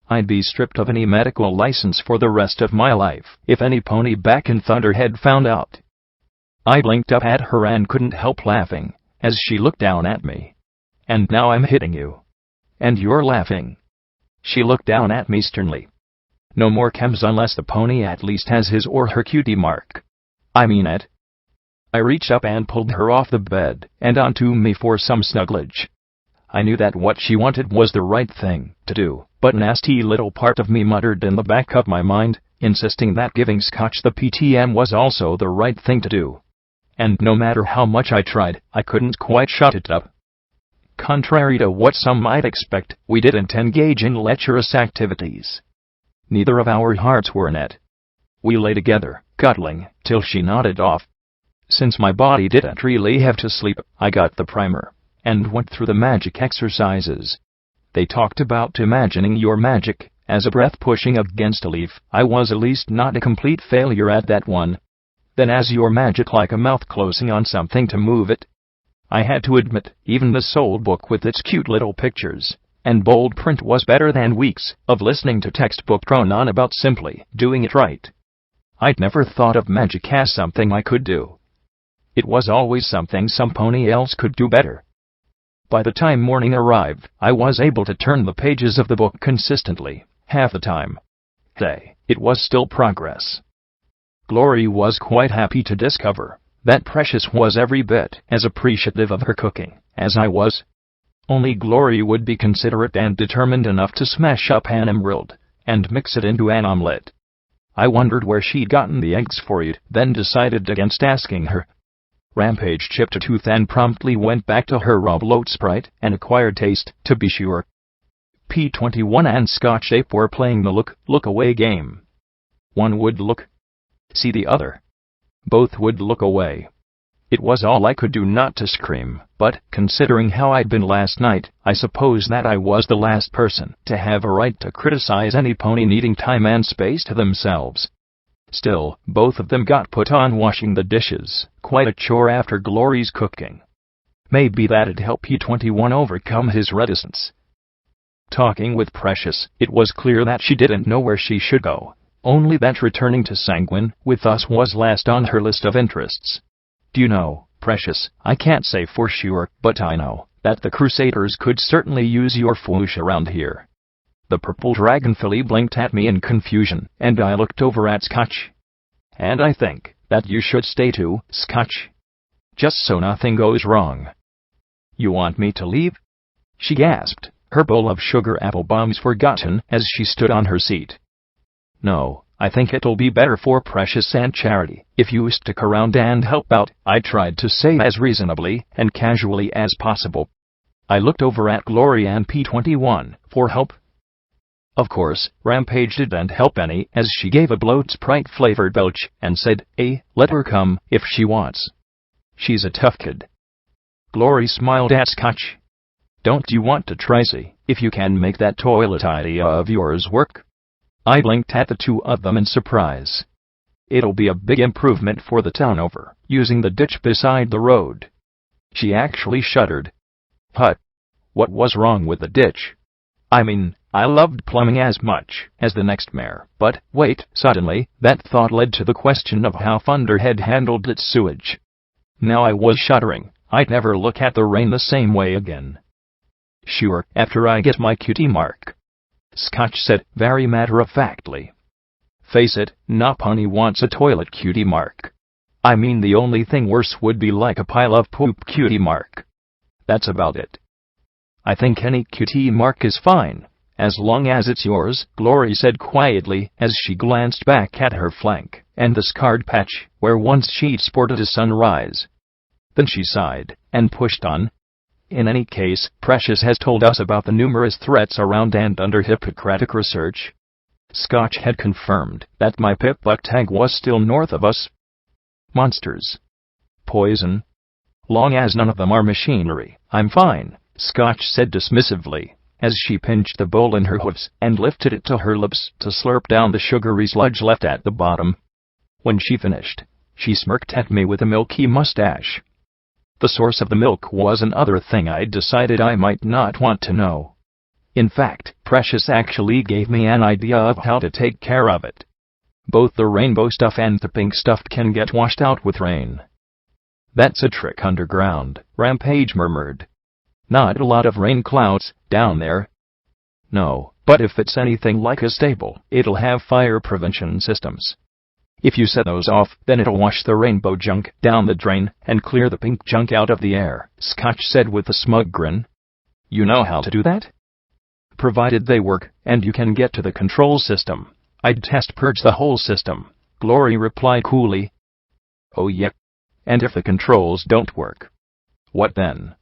I'd be stripped of any medical license for the rest of my life if any pony back in Thunderhead found out. I blinked up at her and couldn't help laughing, as she looked down at me. And now I'm hitting you. And you're laughing. She looked down at me sternly. No more chems unless the pony at least has his or her cutie mark. I mean it. I reached up and pulled her off the bed and onto me for some snugglage. I knew that what she wanted was the right thing to do, but nasty little part of me muttered in the back of my mind, insisting that giving Scotch the PTM was also the right thing to do. And no matter how much I tried, I couldn't quite shut it up. Contrary to what some might expect, we didn't engage in lecherous activities. Neither of our hearts were in it. We lay together, cuddling, till she nodded off. Since my body didn't really have to sleep, I got the primer, and went through the magic exercises. They talked about imagining your magic as a breath pushing against a leaf. I was at least not a complete failure at that one. Then as your magic like a mouth closing on something to move it. I had to admit, even the soul book with its cute little pictures and bold print was better than weeks of listening to textbook drone on about simply doing it right. I'd never thought of magic as something I could do. It was always something some pony else could do better. By the time morning arrived, I was able to turn the pages of the book consistently, half the time. It was still progress. Glory was quite happy to discover that Precious was every bit as appreciative of her cooking as I was. Only Glory would be considerate and determined enough to smash up an emerald and mix it into an omelette. I wondered where she'd gotten the eggs for it, then decided against asking her. Rampage chipped a tooth and promptly went back to her raw bloat Sprite, an acquired taste, to be sure. P21 and Scotch Ape were playing the look away game. One would look, see the other. Both would look away. It was all I could do not to scream, but, considering how I'd been last night, I suppose that I was the last person to have a right to criticize any pony needing time and space to themselves. Still, both of them got put on washing the dishes, quite a chore after Glory's cooking. Maybe that'd help P21 overcome his reticence. Talking with Precious, it was clear that she didn't know where she should go, only that returning to Sanguine with us was last on her list of interests. Do you know, Precious, I can't say for sure, but I know that the Crusaders could certainly use your foosh around here. The purple dragon filly blinked at me in confusion, and I looked over at Scotch. And I think that you should stay too, Scotch. just so nothing goes wrong. You want me to leave? She gasped, her bowl of sugar apple bombs forgotten as she stood on her seat. No, I think it'll be better for Precious and Charity if you stick around and help out, I tried to say as reasonably and casually as possible. I looked over at Glory and P21 for help. Of course, Rampage didn't help any as she gave a bloat Sprite-flavored belch and said, let her come if she wants. She's a tough kid. Glory smiled at Scotch. Don't you want to try see if you can make that toilet idea of yours work? I blinked at the two of them in surprise. It'll be a big improvement for the town over, using the ditch beside the road. She actually shuddered. Hut. What was wrong with the ditch? I mean, I loved plumbing as much as the next mayor, but wait, suddenly, that thought led to the question of how Thunderhead handled its sewage. Now I was shuddering. I'd never look at the rain the same way again. Sure, after I get my cutie mark, Scotch said very matter-of-factly. Face it, not punny wants a toilet cutie mark. I mean, the only thing worse would be like a pile of poop cutie mark. That's about it. I think any cutie mark is fine, as long as it's yours, Glory said quietly as she glanced back at her flank and the scarred patch where once she'd sported a sunrise. Then she sighed and pushed on. In any case, Precious has told us about the numerous threats around and under Hippocratic research. Scotch had confirmed that my Pip-Buck tag was still north of us. Monsters. Poison. Long as none of them are machinery, I'm fine, Scotch said dismissively, as she pinched the bowl in her hooves and lifted it to her lips to slurp down the sugary sludge left at the bottom. When she finished, she smirked at me with a milky mustache. The source of the milk was another thing I'd decided I might not want to know. In fact, Precious actually gave me an idea of how to take care of it. Both the rainbow stuff and the pink stuff can get washed out with rain. That's a trick underground, Rampage murmured. Not a lot of rain clouds down there. No, but if it's anything like a stable, it'll have fire prevention systems. If you set those off, then it'll wash the rainbow junk down the drain and clear the pink junk out of the air, Scotch said with a smug grin. You know how to do that? Provided they work, and you can get to the control system. I'd test purge the whole system, Glory replied coolly. Oh yeah. And if the controls don't work? What then?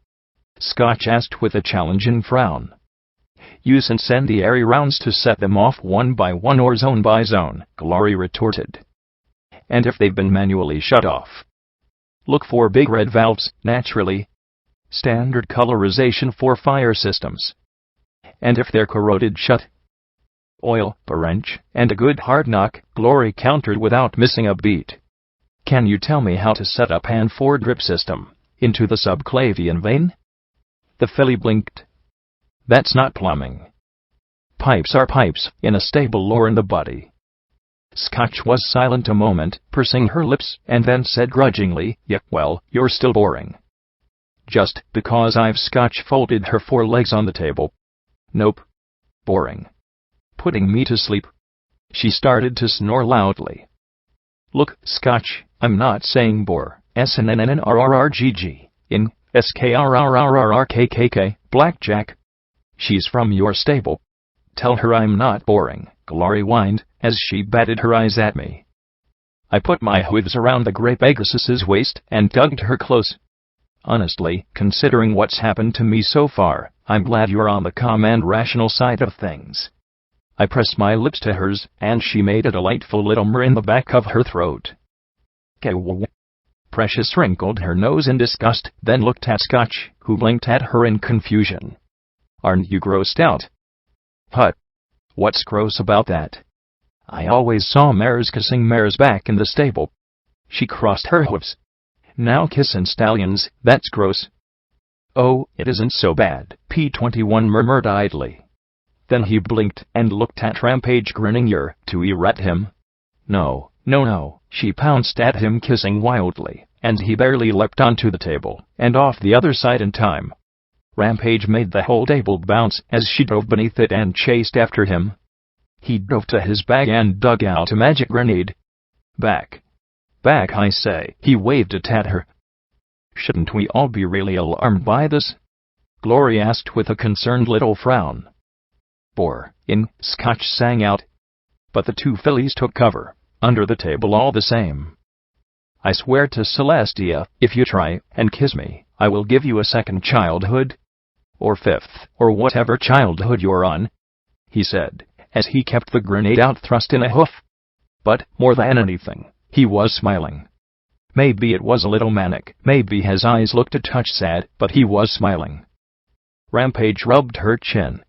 Scotch asked with a challenging frown. Use incendiary rounds to set them off one by one or zone by zone, Glory retorted. And if they've been manually shut off? Look for big red valves, naturally. Standard colorization for fire systems. And if they're corroded shut? Oil, a wrench, and a good hard knock, Glory countered without missing a beat. Can you tell me how to set up an 4-drip system into the subclavian vein? The filly blinked. That's not plumbing. Pipes are pipes, in a stable or in the body. Scotch was silent a moment, pursing her lips, and then said grudgingly, yeah, well, you're still boring. Just because I've Scotch folded her forelegs on the table. Nope. Boring. Putting me to sleep. She started to snore loudly. Look, Scotch, I'm not saying bore, SNNNRRRGG, in, SKRRRRKKK, blackjack. She's from your stable. Tell her I'm not boring, Glory whined, as she batted her eyes at me. I put my hooves around the Grey Pegasus's waist and tugged her close. Honestly, considering what's happened to me so far, I'm glad you're on the calm and rational side of things. I pressed my lips to hers, and she made a delightful little murr in the back of her throat. Precious wrinkled her nose in disgust, then looked at Scotch, who blinked at her in confusion. Aren't you grossed out? Hut. What's gross about that? I always saw mares kissing mares back in the stable. She crossed her hooves. Now kissing stallions, that's gross. Oh, it isn't so bad, P21 murmured idly. Then he blinked and looked at Rampage grinning. You're to eat him. No, she pounced at him kissing wildly, and he barely leapt onto the table and off the other side in time. Rampage made the whole table bounce as she dove beneath it and chased after him. He dove to his bag and dug out a magic grenade. Back, I say, he waved it at her. Shouldn't we all be really alarmed by this? Glory asked with a concerned little frown. Bore in, Scotch sang out. But the two fillies took cover under the table all the same. I swear to Celestia, if you try and kiss me, I will give you a second childhood. Or fifth, or whatever childhood you're on, he said, as he kept the grenade out thrust in a hoof. But, more than anything, he was smiling. Maybe it was a little manic, maybe his eyes looked a touch sad, but he was smiling. Rampage rubbed her chin.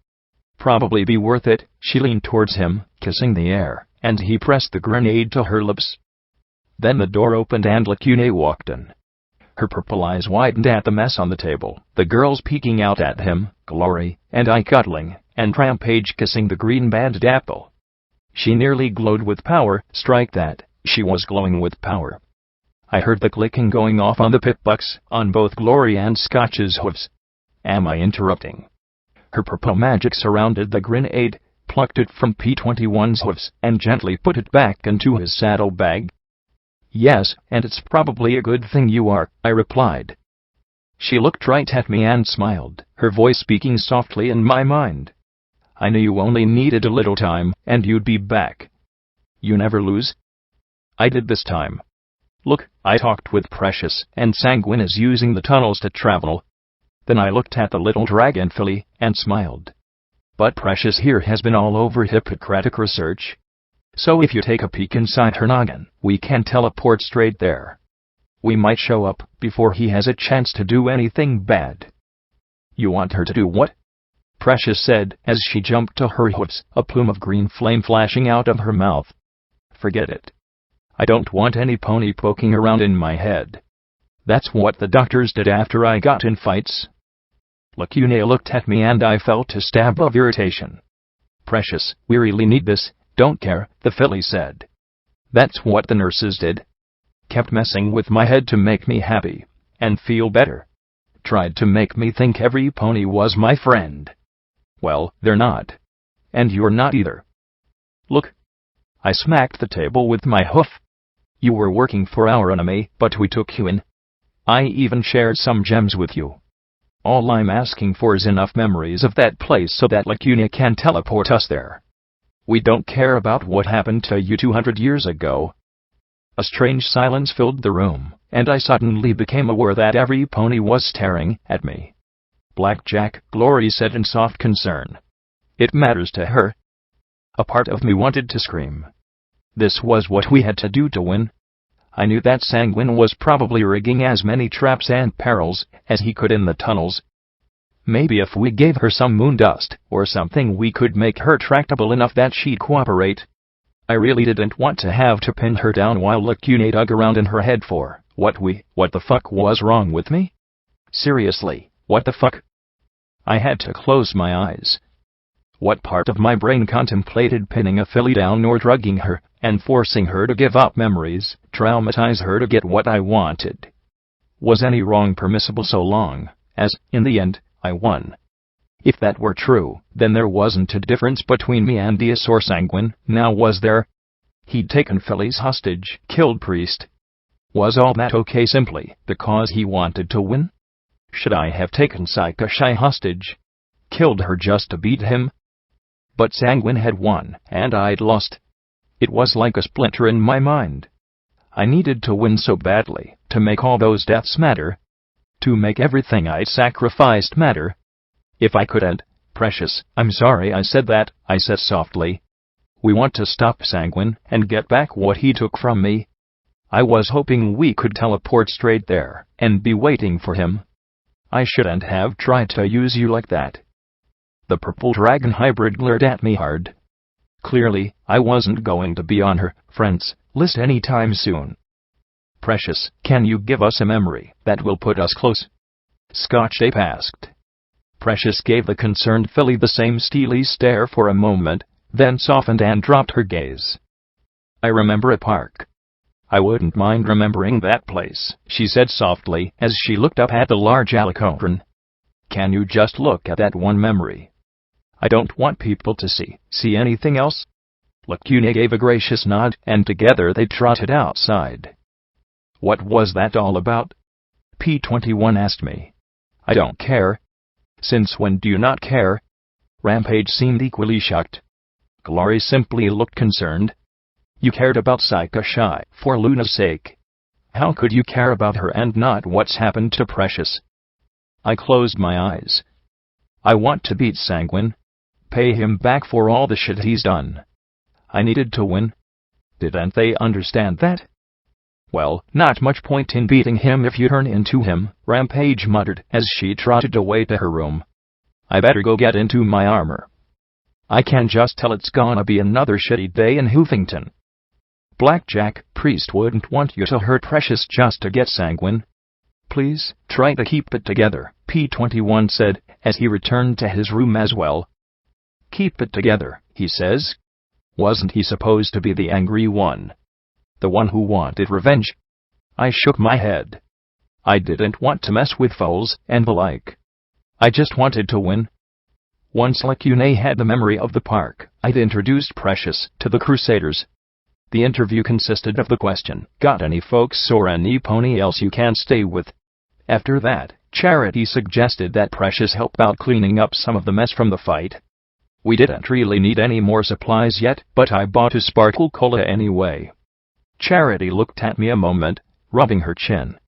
Probably be worth it, she leaned towards him, kissing the air, and he pressed the grenade to her lips. Then the door opened and Lacune walked in. Her purple eyes widened at the mess on the table, the girls peeking out at him, Glory and I cuddling, and Rampage kissing the green-banded apple. She nearly glowed with power, strike that, she was glowing with power. I heard the clicking going off on the pip-bucks, on both Glory and Scotch's hooves. Am I interrupting? Her purple magic surrounded the grenade, plucked it from P-21's hooves, and gently put it back into his saddlebag. Yes, and it's probably a good thing you are, I replied. She looked right at me and smiled, her voice speaking softly in my mind. I knew you only needed a little time, and you'd be back. You never lose. I did this time. Look, I talked with Precious, and Sanguine is using the tunnels to travel. Then I looked at the little dragon filly, and smiled. But Precious here has been all over Hippocratic research. So if you take a peek inside her noggin, we can teleport straight there. We might show up before he has a chance to do anything bad. You want her to do what? Precious said as she jumped to her hooves, a plume of green flame flashing out of her mouth. Forget it. I don't want any pony poking around in my head. That's what the doctors did after I got in fights. Lacune looked at me and I felt a stab of irritation. Precious, we really need this. Don't care, the filly said. That's what the nurses did. Kept messing with my head to make me happy and feel better. Tried to make me think every pony was my friend. Well, they're not. And you're not either. Look. I smacked the table with my hoof. You were working for our enemy, but we took you in. I even shared some gems with you. All I'm asking for is enough memories of that place so that Lacune can teleport us there. We don't care about what happened to you 200 years ago. A strange silence filled the room, and I suddenly became aware that every pony was staring at me. Blackjack, Glory said in soft concern. It matters to her. A part of me wanted to scream. This was what we had to do to win. I knew that Sanguine was probably rigging as many traps and perils as he could in the tunnels. Maybe if we gave her some moon dust or something we could make her tractable enough that she'd cooperate. I really didn't want to have to pin her down while Lacune dug around in her head for what the fuck was wrong with me? Seriously, what the fuck? I had to close my eyes. What part of my brain contemplated pinning a filly down or drugging her and forcing her to give up memories, traumatize her to get what I wanted? Was any wrong permissible so long as, in the end, I won? If that were true, then there wasn't a difference between me and Dias or Sanguine, now was there? He'd taken fillies hostage, killed Priest. Was all that okay simply because he wanted to win? Should I have taken Psycho-Shy hostage? Killed her just to beat him? But Sanguine had won, and I'd lost. It was like a splinter in my mind. I needed to win so badly, to make all those deaths matter. To make everything I'd sacrificed matter. If I could and, Precious, I'm sorry I said that, I said softly. We want to stop Sanguine and get back what he took from me. I was hoping we could teleport straight there and be waiting for him. I shouldn't have tried to use you like that. The purple dragon hybrid glared at me hard. Clearly, I wasn't going to be on her friends list anytime soon. Precious, can you give us a memory that will put us close? Scotch Ape asked. Precious gave the concerned filly the same steely stare for a moment, then softened and dropped her gaze. I remember a park. I wouldn't mind remembering that place, she said softly as she looked up at the large alicorn. Can you just look at that one memory? I don't want people to see anything else. Lacune gave a gracious nod, and together they trotted outside. What was that all about? P-21 asked me. I don't care. Since when do you not care? Rampage seemed equally shocked. Glory simply looked concerned. You cared about Psycho Shy, for Luna's sake. How could you care about her and not what's happened to Precious? I closed my eyes. I want to beat Sanguine. Pay him back for all the shit he's done. I needed to win. Didn't they understand that? Well, not much point in beating him if you turn into him, Rampage muttered as she trotted away to her room. I better go get into my armor. I can just tell it's gonna be another shitty day in Hoofington. Blackjack Priest wouldn't want you to hurt Precious just to get Sanguine. Please, try to keep it together, P-21 said, as he returned to his room as well. Keep it together, he says. Wasn't he supposed to be the angry one? The one who wanted revenge? I shook my head. I didn't want to mess with foals and the like. I just wanted to win. Once Lacune had the memory of the park, I'd introduced Precious to the Crusaders. The interview consisted of the question, got any folks or any pony else you can stay with? After that, Charity suggested that Precious help out cleaning up some of the mess from the fight. We didn't really need any more supplies yet, but I bought a Sparkle Cola anyway. Charity looked at me a moment, rubbing her chin.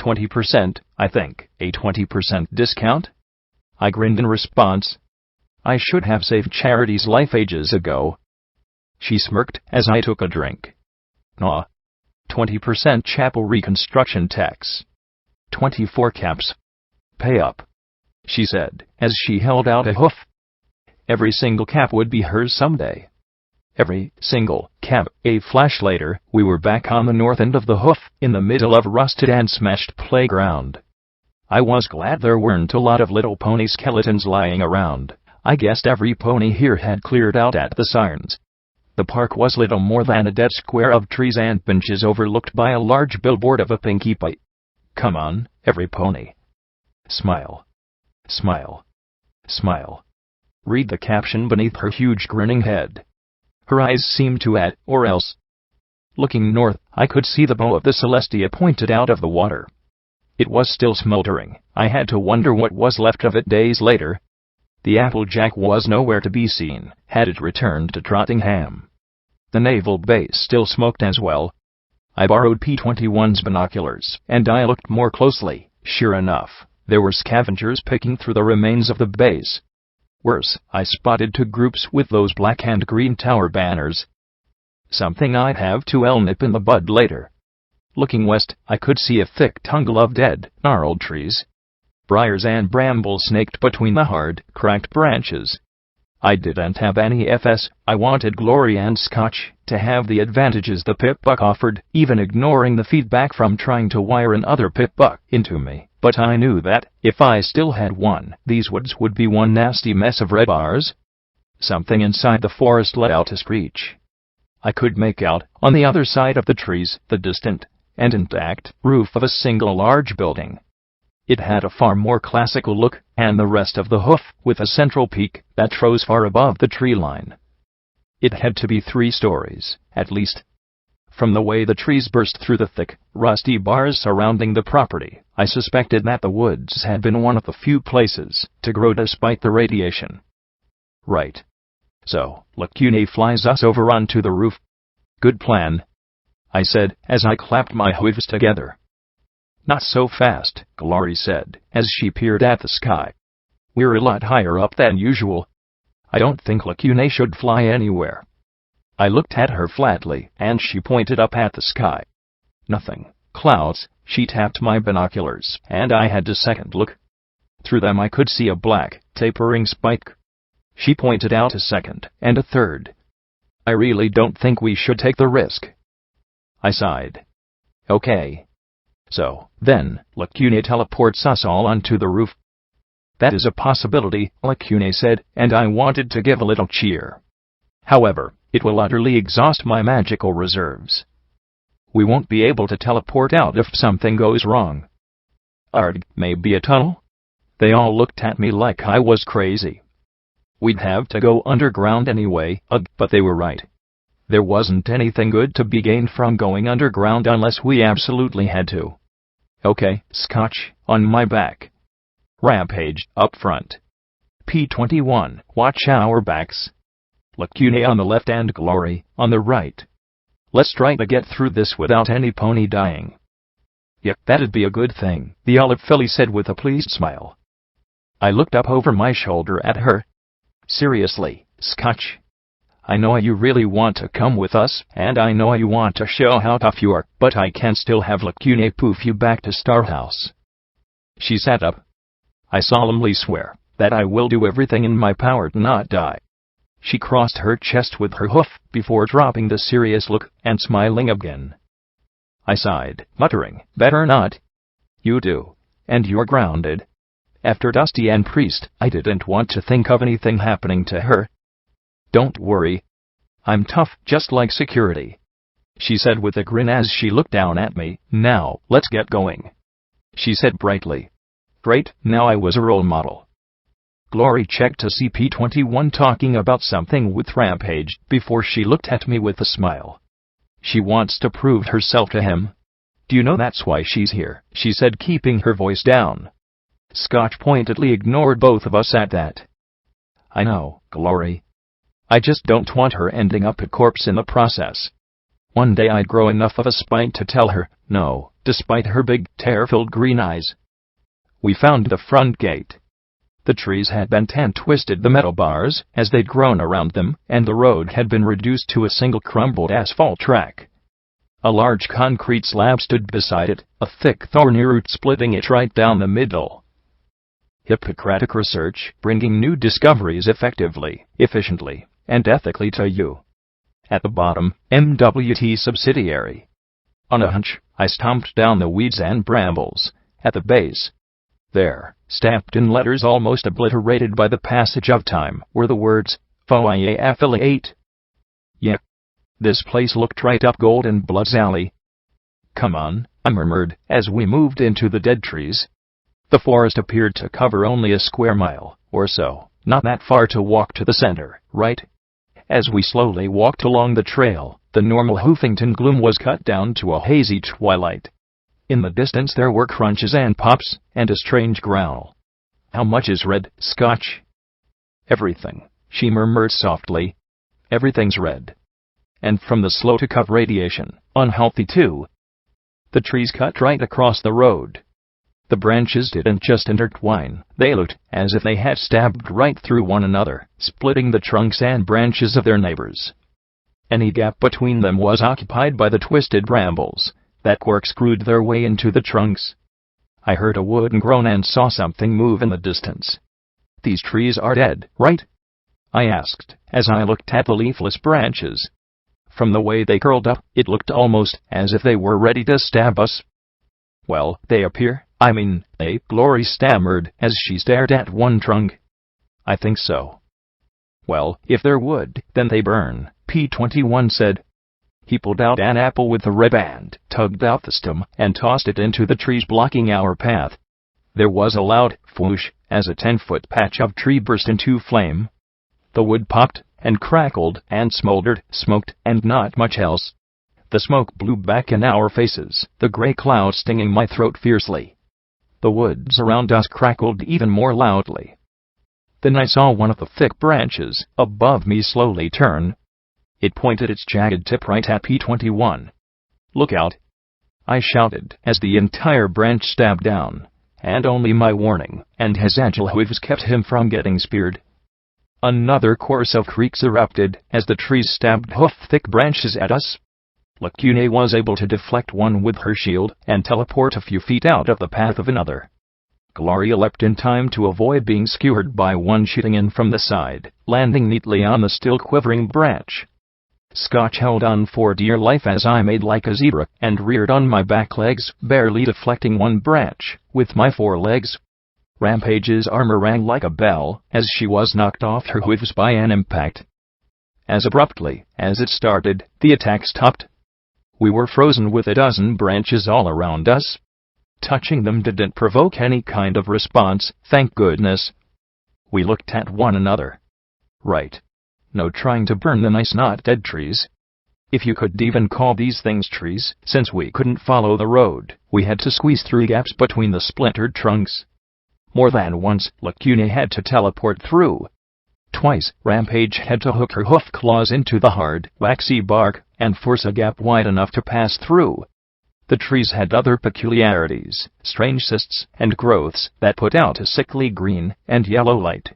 20%, I think. A 20% discount? I grinned in response. I should have saved Charity's life ages ago. She smirked as I took a drink. Nah. 20% chapel reconstruction tax. 24 caps. Pay up, she said, as she held out a hoof. Every single cap would be hers someday. Every single cap. A flash later, we were back on the north end of the hoof, in the middle of a rusted and smashed playground. I was glad there weren't a lot of little pony skeletons lying around. I guessed every pony here had cleared out at the sirens. The park was little more than a dead square of trees and benches overlooked by a large billboard of a Pinkie Pie. Come on, every pony. Smile. Smile. Smile. Read the caption beneath her huge grinning head. Her eyes seemed to add, or else. Looking north, I could see the bow of the Celestia pointed out of the water. It was still smoldering. I had to wonder what was left of it days later. The Applejack was nowhere to be seen. Had it returned to Trottingham? The naval base still smoked as well. I borrowed P-21's binoculars, and I looked more closely. Sure enough, there were scavengers picking through the remains of the base. Worse, I spotted two groups with those black and green tower banners. Something I'd have to nip in the bud later. Looking west, I could see a thick tangle of dead, gnarled trees. Briars and brambles snaked between the hard, cracked branches. I didn't have any FS. I wanted glory and scotch, to have the advantages the pip-buck offered, even ignoring the feedback from trying to wire another pip-buck into me. But I knew that, if I still had one, these woods would be one nasty mess of red bars. Something inside the forest let out a screech. I could make out, on the other side of the trees, the distant and intact roof of a single large building. It had a far more classical look, and the rest of the hoof, with a central peak that rose far above the tree line. It had to be 3 stories, at least. From the way the trees burst through the thick, rusty bars surrounding the property, I suspected that the woods had been one of the few places to grow despite the radiation. Right. So, Lacune flies us over onto the roof. Good plan, I said, as I clapped my hooves together. Not so fast, Glory said, as she peered at the sky. We're a lot higher up than usual. I don't think Lacune should fly anywhere. I looked at her flatly, and she pointed up at the sky. Nothing. Clouds. She tapped my binoculars, and I had a second look. Through them I could see a black, tapering spike. She pointed out a second, and a third. I really don't think we should take the risk. I sighed. Okay. So, then, Lacune teleports us all onto the roof. That is a possibility, Lacune said, and I wanted to give a little cheer. However, it will utterly exhaust my magical reserves. We won't be able to teleport out if something goes wrong. Arg, maybe a tunnel? They all looked at me like I was crazy. We'd have to go underground anyway, but they were right. There wasn't anything good to be gained from going underground unless we absolutely had to. Okay, Scotch, on my back. Rampage, up front. P21, watch our backs. Lacune on the left and Glory on the right. Let's try to get through this without any pony dying. Yeah, that'd be a good thing, the olive filly said with a pleased smile. I looked up over my shoulder at her. Seriously, Scotch. I know you really want to come with us, and I know you want to show how tough you are, but I can still have Lacune poof you back to Starhouse. She sat up. I solemnly swear that I will do everything in my power to not die. She crossed her chest with her hoof before dropping the serious look and smiling again. I sighed, muttering, better not. You do, and you're grounded. After Dusty and Priest, I didn't want to think of anything happening to her. Don't worry. I'm tough, just like Security, she said with a grin as she looked down at me. Now, let's get going, she said brightly. Great, now I was a role model. Glory checked to see P21 talking about something with Rampage before she looked at me with a smile. She wants to prove herself to him. Do you know that's why she's here, she said, keeping her voice down. Scotch pointedly ignored both of us at that. I know, Glory. I just don't want her ending up a corpse in the process. One day I'd grow enough of a spine to tell her no, despite her big, tear-filled green eyes. We found the front gate. The trees had bent and twisted the metal bars as they'd grown around them, and the road had been reduced to a single crumbled asphalt track. A large concrete slab stood beside it, a thick thorny root splitting it right down the middle. Hippocratic research, bringing new discoveries effectively, efficiently, and ethically to you. At the bottom, MWT subsidiary. On a hunch, I stomped down the weeds and brambles. At the base, there, stamped in letters almost obliterated by the passage of time, were the words, FOIA Affiliate. Yep. This place looked right up Golden Blood's alley. Come on, I murmured, as we moved into the dead trees. The forest appeared to cover only a square mile, or so, not that far to walk to the center, right? As we slowly walked along the trail, the normal Hoofington gloom was cut down to a hazy twilight. In the distance there were crunches and pops, and a strange growl. How much is red, Scotch? Everything, she murmured softly. Everything's red. And from the slow-to-cut radiation, unhealthy too. The trees cut right across the road. The branches didn't just intertwine, they looked as if they had stabbed right through one another, splitting the trunks and branches of their neighbors. Any gap between them was occupied by the twisted brambles that corkscrewed their way into the trunks. I heard a wooden groan and saw something move in the distance. These trees are dead, right? I asked, as I looked at the leafless branches. From the way they curled up, it looked almost as if they were ready to stab us. Well, they appear. They, Glory stammered as she stared at one trunk. I think so. Well, if they're wood, then they burn, P21 said. He pulled out an apple with a red band, tugged out the stem, and tossed it into the trees blocking our path. There was a loud whoosh as a 10-foot patch of tree burst into flame. The wood popped and crackled and smoldered, smoked, and not much else. The smoke blew back in our faces, the gray cloud stinging my throat fiercely. The woods around us crackled even more loudly. Then I saw one of the thick branches above me slowly turn. It pointed its jagged tip right at P21. Look out! I shouted as the entire branch stabbed down, and only my warning and his agile hooves kept him from getting speared. Another chorus of creaks erupted as the trees stabbed hoof-thick branches at us. Lacune was able to deflect one with her shield and teleport a few feet out of the path of another. Gloria leapt in time to avoid being skewered by one shooting in from the side, landing neatly on the still quivering branch. Scotch held on for dear life as I made like a zebra and reared on my back legs, barely deflecting one branch with my forelegs. Rampage's armor rang like a bell as she was knocked off her hooves by an impact. As abruptly as it started, the attack stopped. We were frozen with a dozen branches all around us. Touching them didn't provoke any kind of response, thank goodness. We looked at one another. Right. No trying to burn the nice not dead trees. if you could even call these things trees. Since we couldn't follow the road, we had to squeeze through gaps between the splintered trunks. More than once, Lacuna had to teleport through. Twice, Rampage had to hook her hoof claws into the hard, waxy bark and force a gap wide enough to pass through. The trees had other peculiarities, strange cysts and growths that put out a sickly green and yellow light.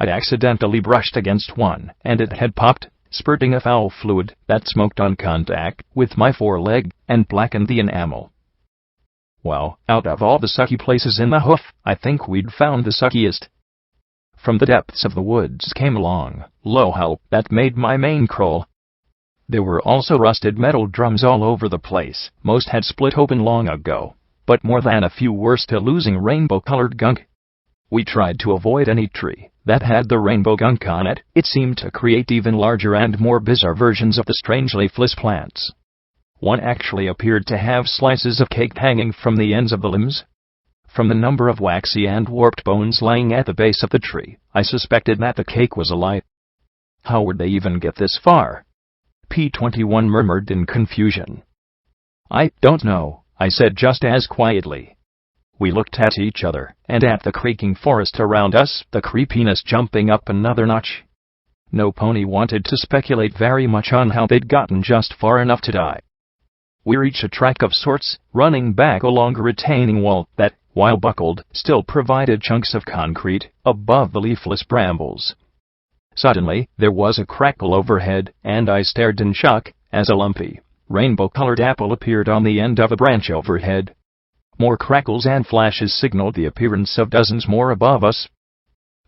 I'd accidentally brushed against one, and it had popped, spurting a foul fluid that smoked on contact with my foreleg and blackened the enamel. Well, out of all the sucky places in the hoof, I think we'd found the suckiest. From the depths of the woods came a long, low howl that made my mane crawl. There were also rusted metal drums all over the place. Most had split open long ago, but more than a few were still oozing rainbow-colored gunk. We tried to avoid any tree that had the rainbow gunk on it. It seemed to create even larger and more bizarre versions of the strange leafless plants. One actually appeared to have slices of cake hanging from the ends of the limbs. From the number of waxy and warped bones lying at the base of the tree, I suspected that the cake was a lie. How would they even get this far? P-21 murmured in confusion. I don't know, I said just as quietly. We looked at each other, and at the creaking forest around us, the creepiness jumping up another notch. No pony wanted to speculate very much on how they'd gotten just far enough to die. We reached a track of sorts, running back along a retaining wall that, while buckled, still provided chunks of concrete above the leafless brambles. Suddenly, there was a crackle overhead, and I stared in shock as a lumpy, rainbow-colored apple appeared on the end of a branch overhead. More crackles and flashes signaled the appearance of dozens more above us.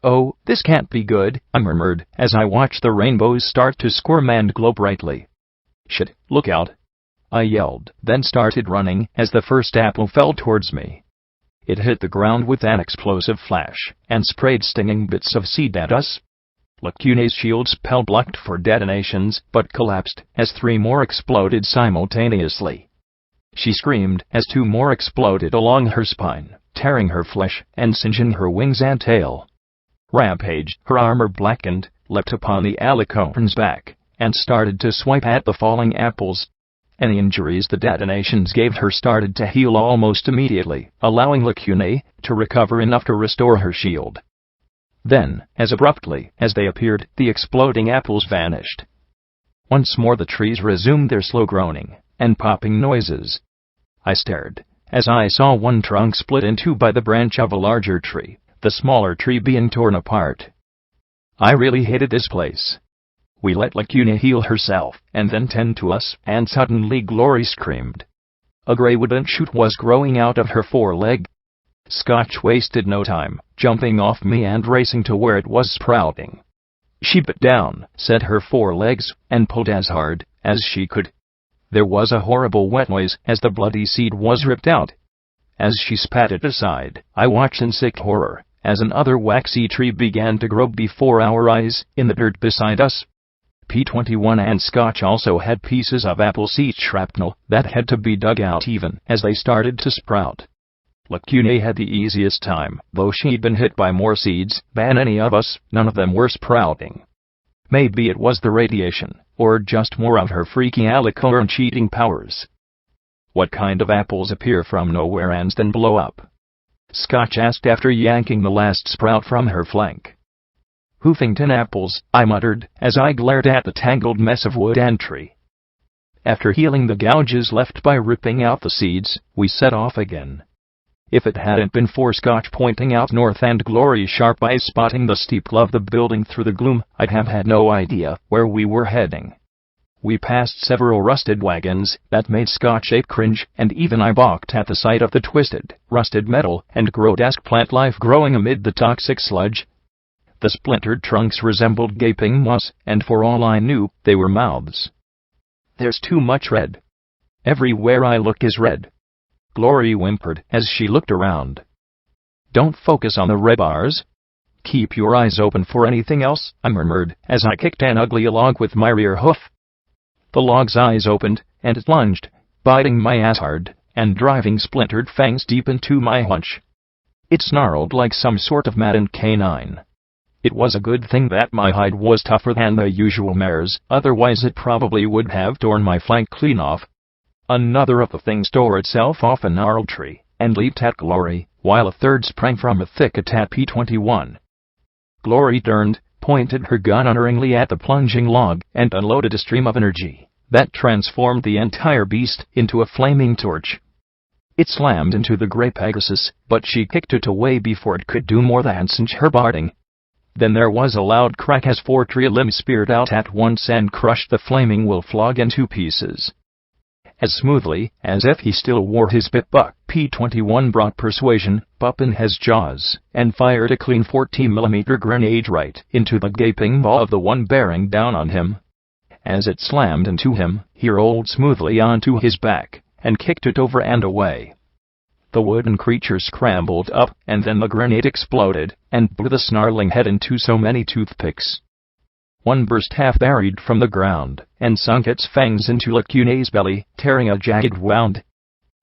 "Oh, this can't be good," I murmured as I watched the rainbows start to squirm and glow brightly. "Shit, look out!" I yelled, then started running as the first apple fell towards me. It hit the ground with an explosive flash and sprayed stinging bits of seed at us. Lacuna's shield spell blocked for detonations, but collapsed as 3 more exploded simultaneously. She screamed as 2 more exploded along her spine, tearing her flesh and singeing her wings and tail. Rampage, her armor blackened, leapt upon the alicorn's back and started to swipe at the falling apples. Any injuries the detonations gave her started to heal almost immediately, allowing Lacuna to recover enough to restore her shield. Then, as abruptly as they appeared, the exploding apples vanished. Once more the trees resumed their slow groaning and popping noises. I stared as I saw one trunk split in 2 by the branch of a larger tree, the smaller tree being torn apart. I really hated this place. We let Lacuna heal herself and then tend to us, and suddenly Glory screamed. A gray wooden shoot was growing out of her foreleg. Scotch wasted no time, jumping off me and racing to where it was sprouting. She bit down, set her forelegs, and pulled as hard as she could. There was a horrible wet noise as the bloody seed was ripped out. As she spat it aside, I watched in sick horror as another waxy tree began to grow before our eyes in the dirt beside us. P-21 and Scotch also had pieces of apple seed shrapnel that had to be dug out even as they started to sprout. Lacuna had the easiest time, though she'd been hit by more seeds than any of us. None of them were sprouting. Maybe it was the radiation, or just more of her freaky alicorn cheating powers. "What kind of apples appear from nowhere and then blow up?" Scotch asked after yanking the last sprout from her flank. "Hoofington apples," I muttered as I glared at the tangled mess of wood and tree. After healing the gouges left by ripping out the seeds, we set off again. If it hadn't been for Scotch pointing out north and Glory's sharp eyes spotting the steeple of the building through the gloom, I'd have had no idea where we were heading. We passed several rusted wagons that made Scotch ape cringe, and even I balked at the sight of the twisted, rusted metal and grotesque plant life growing amid the toxic sludge. The splintered trunks resembled gaping maws, and for all I knew, they were mouths. "There's too much red. Everywhere I look is red," Glory whimpered as she looked around. "Don't focus on the red bars. Keep your eyes open for anything else," I murmured as I kicked an ugly log with my rear hoof. The log's eyes opened, and it lunged, biting my ass hard and driving splintered fangs deep into my haunch. It snarled like some sort of maddened canine. It was a good thing that my hide was tougher than the usual mare's, otherwise it probably would have torn my flank clean off. Another of the things tore itself off a gnarled tree and leaped at Glory, while a third sprang from a thicket at P-21. Glory turned, pointed her gun unerringly at the plunging log, and unloaded a stream of energy that transformed the entire beast into a flaming torch. It slammed into the gray Pegasus, but she kicked it away before it could do more than cinch her barding. Then there was a loud crack as 4 tree limbs speared out at once and crushed the flaming wolf log in 2 pieces. As smoothly as if he still wore his bit-buck, P-21 brought persuasion up in his jaws and fired a clean 40mm grenade right into the gaping maw of the one bearing down on him. As it slammed into him, he rolled smoothly onto his back and kicked it over and away. The wooden creature scrambled up, and then the grenade exploded and blew the snarling head into so many toothpicks. One burst half buried from the ground and sunk its fangs into Lacuna's belly, tearing a jagged wound.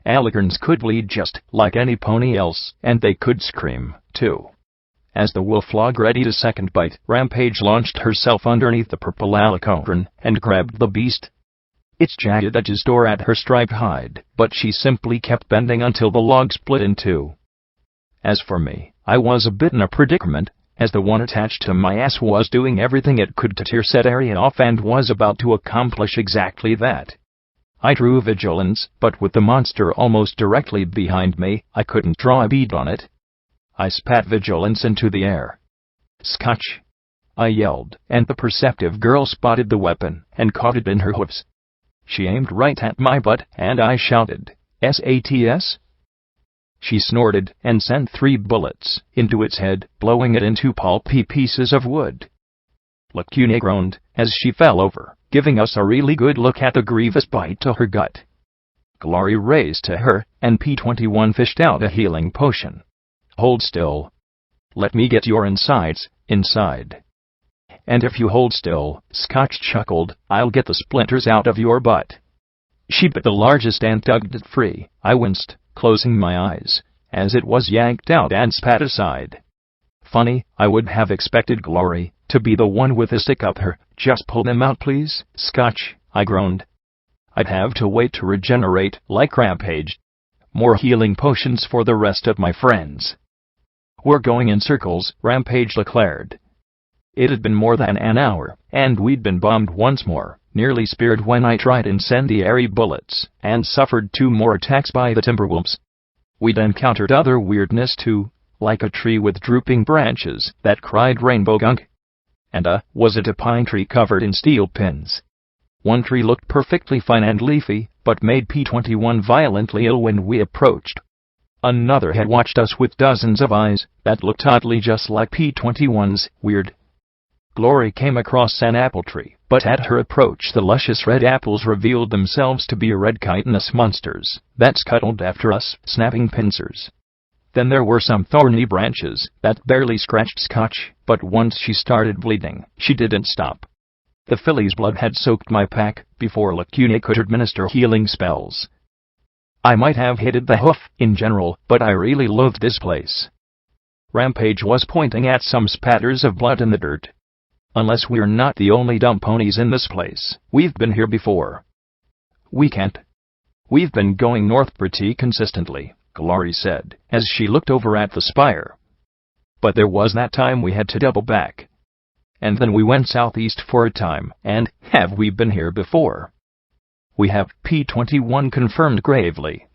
Alicorns could bleed just like any pony else, and they could scream, too. As the wolf log readied a second bite, Rampage launched herself underneath the purple alicorn and grabbed the beast. Its jagged edges tore at her striped hide, but she simply kept bending until the log split in 2. As for me, I was a bit in a predicament, as the one attached to my ass was doing everything it could to tear said area off and was about to accomplish exactly that. I drew vigilance, but with the monster almost directly behind me, I couldn't draw a bead on it. I spat vigilance into the air. "Scotch!" I yelled, and the perceptive girl spotted the weapon and caught it in her hoofs. She aimed right at my butt, and I shouted, "SATS?" She snorted and sent 3 bullets into its head, blowing it into pulpy pieces of wood. Lacuna groaned as she fell over, giving us a really good look at the grievous bite to her gut. Glory raced to her, and P-21 fished out a healing potion. "Hold still. Let me get your insides inside. And if you hold still," Scotch chuckled, "I'll get the splinters out of your butt." She bit the largest and tugged it free. I winced, closing my eyes, as it was yanked out and spat aside. Funny, I would have expected Glory to be the one with a stick up her. "Just pull them out, please, Scotch," I groaned. I'd have to wait to regenerate, like Rampage. More healing potions for the rest of my friends. "We're going in circles," Rampage declared. It had been more than an hour, and we'd been bombed once more, nearly speared when I tried incendiary bullets, and suffered 2 more attacks by the timberwolves. We'd encountered other weirdness too, like a tree with drooping branches that cried rainbow gunk. And was it a pine tree covered in steel pins? One tree looked perfectly fine and leafy, but made P-21 violently ill when we approached. Another had watched us with dozens of eyes that looked oddly just like P-21's. Weird. Glory came across an apple tree, but at her approach the luscious red apples revealed themselves to be red chitinous monsters that scuttled after us, snapping pincers. Then there were some thorny branches that barely scratched Scotch, but once she started bleeding, she didn't stop. The filly's blood had soaked my pack before Lacuna could administer healing spells. I might have hated the hoof in general, but I really loathed this place. Rampage was pointing at some spatters of blood in the dirt. "Unless we're not the only dumb ponies in this place, we've been here before." "We can't. We've been going north pretty consistently," Glory said, as she looked over at the spire. "But there was that time we had to double back. And then we went southeast for a time, and have we been here before?" "We have," P-21 confirmed gravely.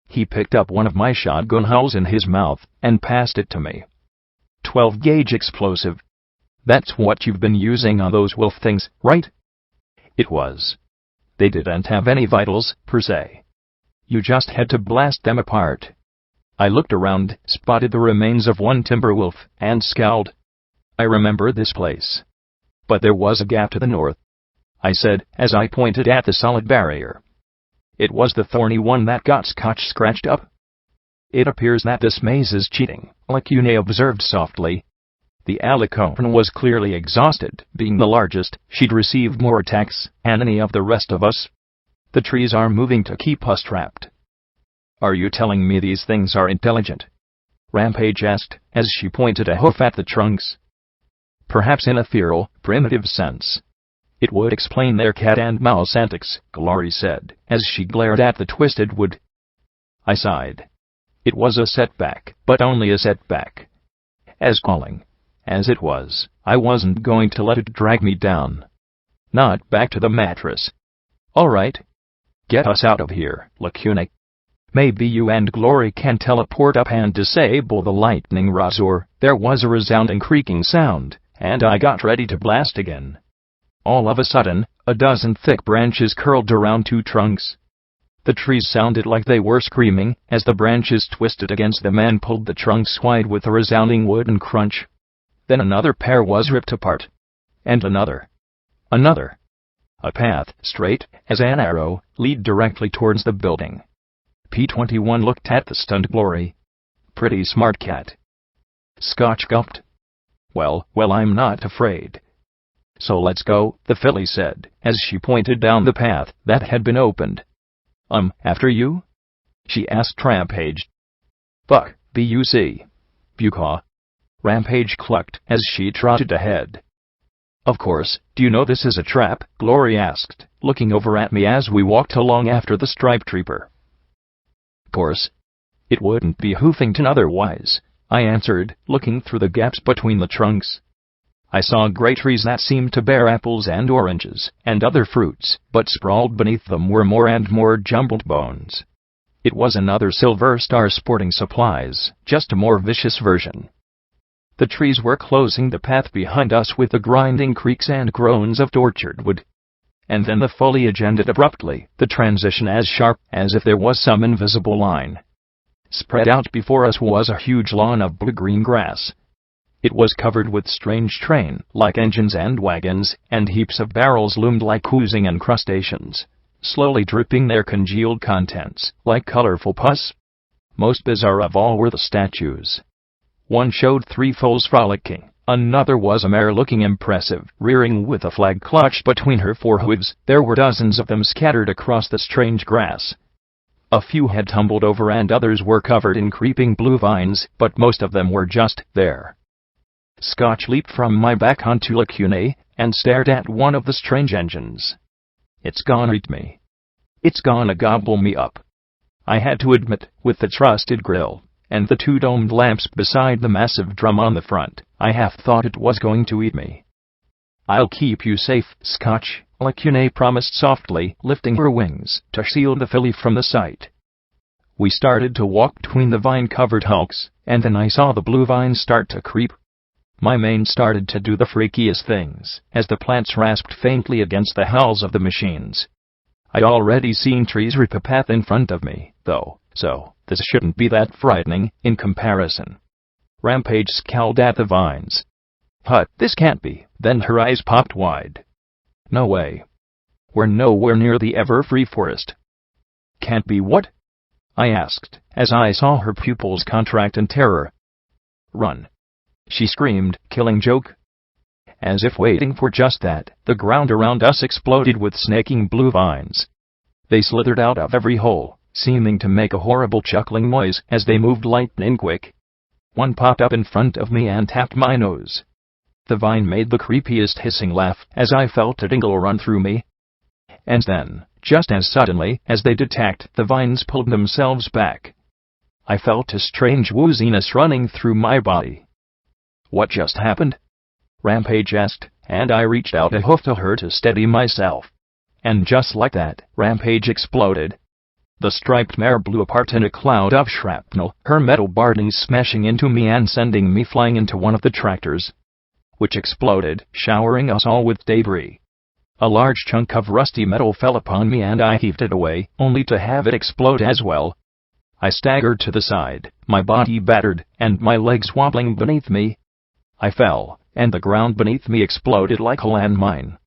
He picked up one of my shotgun hulls in his mouth and passed it to me. 12-gauge explosive. "That's what you've been using on those wolf things, right?" It was. They didn't have any vitals, per se. You just had to blast them apart. I looked around, spotted the remains of one timber wolf, and scowled. "I remember this place. But there was a gap to the north," I said, as I pointed at the solid barrier. "It was the thorny one that got Scotch scratched up." "It appears that this maze is cheating," Lacuna observed softly. The alicorn was clearly exhausted. Being the largest, she'd received more attacks than any of the rest of us. "The trees are moving to keep us trapped." "Are you telling me these things are intelligent?" Rampage asked, as she pointed a hoof at the trunks. perhaps in a feral, primitive sense. It would explain their cat and mouse antics, Glory said, as she glared at the twisted wood. I sighed. It was a setback, but only a setback. As galling as it was, I wasn't going to let it drag me down. Not back to the mattress. All right. Get us out of here, Lacune. Maybe you and Glory can teleport up and disable the lightning rods. Or there was a resounding creaking sound, and I got ready to blast again. All of a sudden, a dozen thick branches curled around two trunks. The trees sounded like they were screaming as the branches twisted against them and pulled the trunks wide with a resounding wooden crunch. Then another pair was ripped apart. And another. Another. A path, straight as an arrow, led directly towards the building. P-21 looked at the stunned Glory. Pretty smart cat. Scotch gulped. Well, I'm not afraid. So let's go, the filly said, as she pointed down the path that had been opened. After you? She asked Rampage. Buck, B-U-C. Bucaw. Rampage clucked as she trotted ahead. Of course, do you know this is a trap? Glory asked, looking over at me as we walked along after the striped trooper. Course. It wouldn't be Hoofington otherwise, I answered, looking through the gaps between the trunks. I saw great trees that seemed to bear apples and oranges and other fruits, but sprawled beneath them were more and more jumbled bones. It was another Silver Star Sporting Supplies, just a more vicious version. The trees were closing the path behind us with the grinding creaks and groans of tortured wood. And then the foliage ended abruptly, the transition as sharp as if there was some invisible line. Spread out before us was a huge lawn of blue-green grass. It was covered with strange train-like engines and wagons, and heaps of barrels loomed like oozing incrustations, slowly dripping their congealed contents, like colorful pus. Most bizarre of all were the statues. One showed three foals frolicking, another was a mare looking impressive, rearing with a flag clutched between her forehooves. There were dozens of them scattered across the strange grass. A few had tumbled over and others were covered in creeping blue vines, but most of them were just there. Scotch leaped from my back onto Lacune and stared at one of the strange engines. It's gonna eat me. It's gonna gobble me up. I had to admit, with the trusted grill and the two domed lamps beside the massive drum on the front, I half thought it was going to eat me. I'll keep you safe, Scotch, Lacune promised softly, lifting her wings to shield the filly from the sight. We started to walk between the vine-covered hulks, and then I saw the blue vines start to creep. My mane started to do the freakiest things, as the plants rasped faintly against the hulls of the machines. I'd already seen trees rip a path in front of me, though, so this shouldn't be that frightening in comparison. Rampage scowled at the vines. Hut, this can't be. Then her eyes popped wide. No way. We're nowhere near the ever-free forest. Can't be what? I asked, as I saw her pupils contract in terror. Run! She screamed, killing joke. As if waiting for just that, the ground around us exploded with snaking blue vines. They slithered out of every hole, seeming to make a horrible chuckling noise as they moved lightning quick. One popped up in front of me and tapped my nose. The vine made the creepiest hissing laugh as I felt a tingle run through me. And then, just as suddenly as they'd attacked, the vines pulled themselves back. I felt a strange wooziness running through my body. What just happened? Rampage asked, and I reached out a hoof to her to steady myself. And just like that, Rampage exploded. The striped mare blew apart in a cloud of shrapnel, her metal bardings smashing into me and sending me flying into one of the tractors, which exploded, showering us all with debris. A large chunk of rusty metal fell upon me and I heaved it away, only to have it explode as well. I staggered to the side, my body battered, and my legs wobbling beneath me. I fell, and the ground beneath me exploded like a landmine.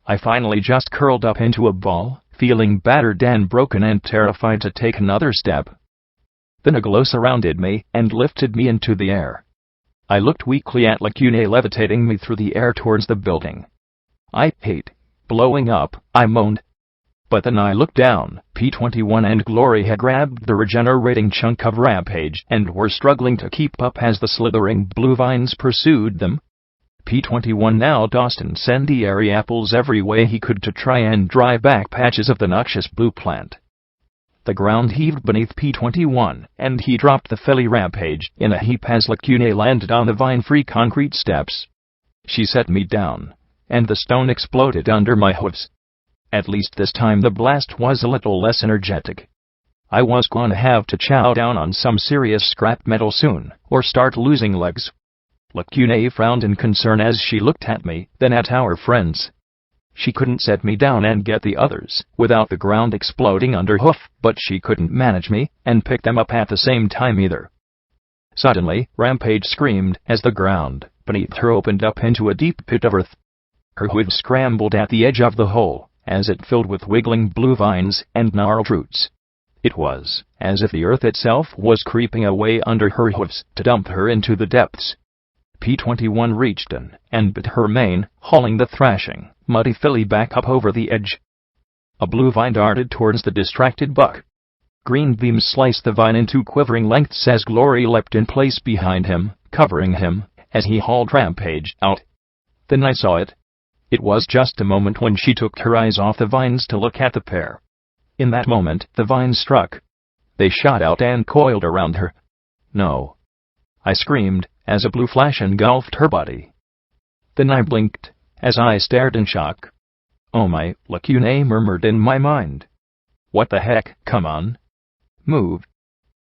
I finally just curled up into a ball, feeling battered and broken and terrified to take another step. Then a glow surrounded me and lifted me into the air. I looked weakly at Lacune levitating me through the air towards the building. I hate blowing up, I moaned. But then I looked down. P-21 and Glory had grabbed the regenerating chunk of Rampage and were struggling to keep up as the slithering blue vines pursued them. P-21 now tossed incendiary apples every way he could to try and drive back patches of the noxious blue plant. The ground heaved beneath P-21, and he dropped the filly Rampage in a heap as Lacune landed on the vine-free concrete steps. She set me down, and the stone exploded under my hooves. At least this time the blast was a little less energetic. I was gonna have to chow down on some serious scrap metal soon, or start losing legs. Lacune frowned in concern as she looked at me, then at our friends. She couldn't set me down and get the others without the ground exploding underhoof, but she couldn't manage me and pick them up at the same time either. Suddenly, Rampage screamed as the ground beneath her opened up into a deep pit of earth. Her hooves scrambled at the edge of the hole as it filled with wiggling blue vines and gnarled roots. It was as if the earth itself was creeping away under her hooves to dump her into the depths. P-21 reached in and bit her mane, hauling the thrashing, muddy filly back up over the edge. A blue vine darted towards the distracted buck. Green beams sliced the vine into quivering lengths as Glory leapt in place behind him, covering him, as he hauled Rampage out. Then I saw it. It was just a moment when she took her eyes off the vines to look at the pair. In that moment, the vines struck. They shot out and coiled around her. No! I screamed, as a blue flash engulfed her body. Then I blinked, as I stared in shock. Oh my, Lacune murmured in my mind. What the heck, come on. Move.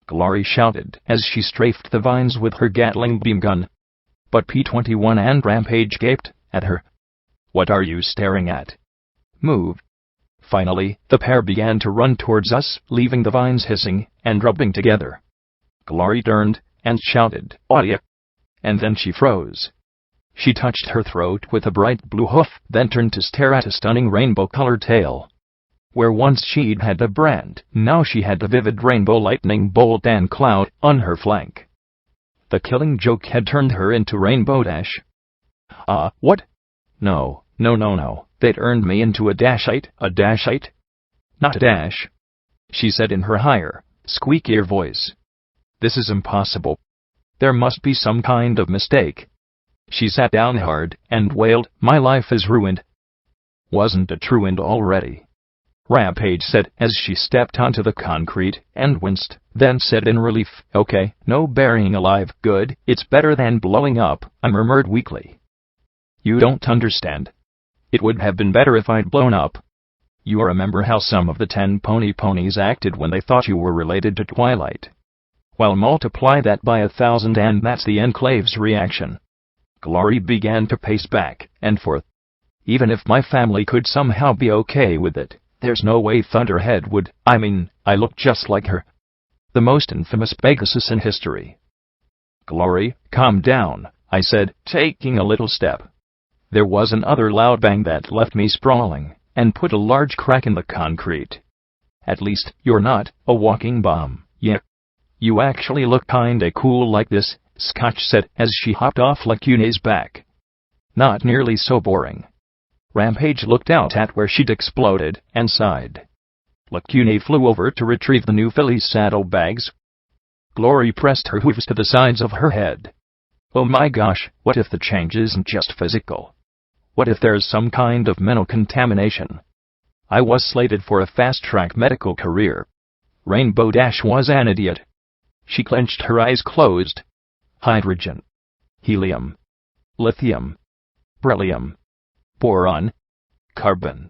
Glory shouted as she strafed the vines with her Gatling beam gun. But P-21 and Rampage gaped at her. What are you staring at? Move. Finally, the pair began to run towards us, leaving the vines hissing and rubbing together. Glory turned and shouted, "Audia!" And then she froze. She touched her throat with a bright blue hoof, then turned to stare at a stunning rainbow-colored tail. Where once she'd had a brand, now she had a vivid rainbow lightning bolt and cloud on her flank. The killing joke had turned her into Rainbow Dash. What? No, they'd earned me into a Dashite. Not a Dash, she said in her higher, squeakier voice. This is impossible. There must be some kind of mistake. She sat down hard and wailed, my life is ruined. Wasn't it ruined already? Rampage said as she stepped onto the concrete and winced, then said in relief, okay, no burying alive, good, it's better than blowing up, I murmured weakly. You don't understand. It would have been better if I'd blown up. You remember how some of the 10 ponies acted when they thought you were related to Twilight? Well, multiply that by 1,000 and that's the Enclave's reaction. Glory began to pace back and forth. Even if my family could somehow be okay with it, there's no way Thunderhead would. I look just like her. The most infamous Pegasus in history. Glory, calm down, I said, taking a little step. There was another loud bang that left me sprawling and put a large crack in the concrete. At least, you're not a walking bomb, yeah. You actually look kinda cool like this, Scotch said as she hopped off Lacune's back. Not nearly so boring. Rampage looked out at where she'd exploded and sighed. Lacune flew over to retrieve the new filly's saddlebags. Glory pressed her hooves to the sides of her head. Oh my gosh, what if the change isn't just physical? What if there's some kind of mental contamination? I was slated for a fast-track medical career. Rainbow Dash was an idiot. She clenched her eyes closed. Hydrogen. Helium. Lithium. Beryllium. Boron. Carbon.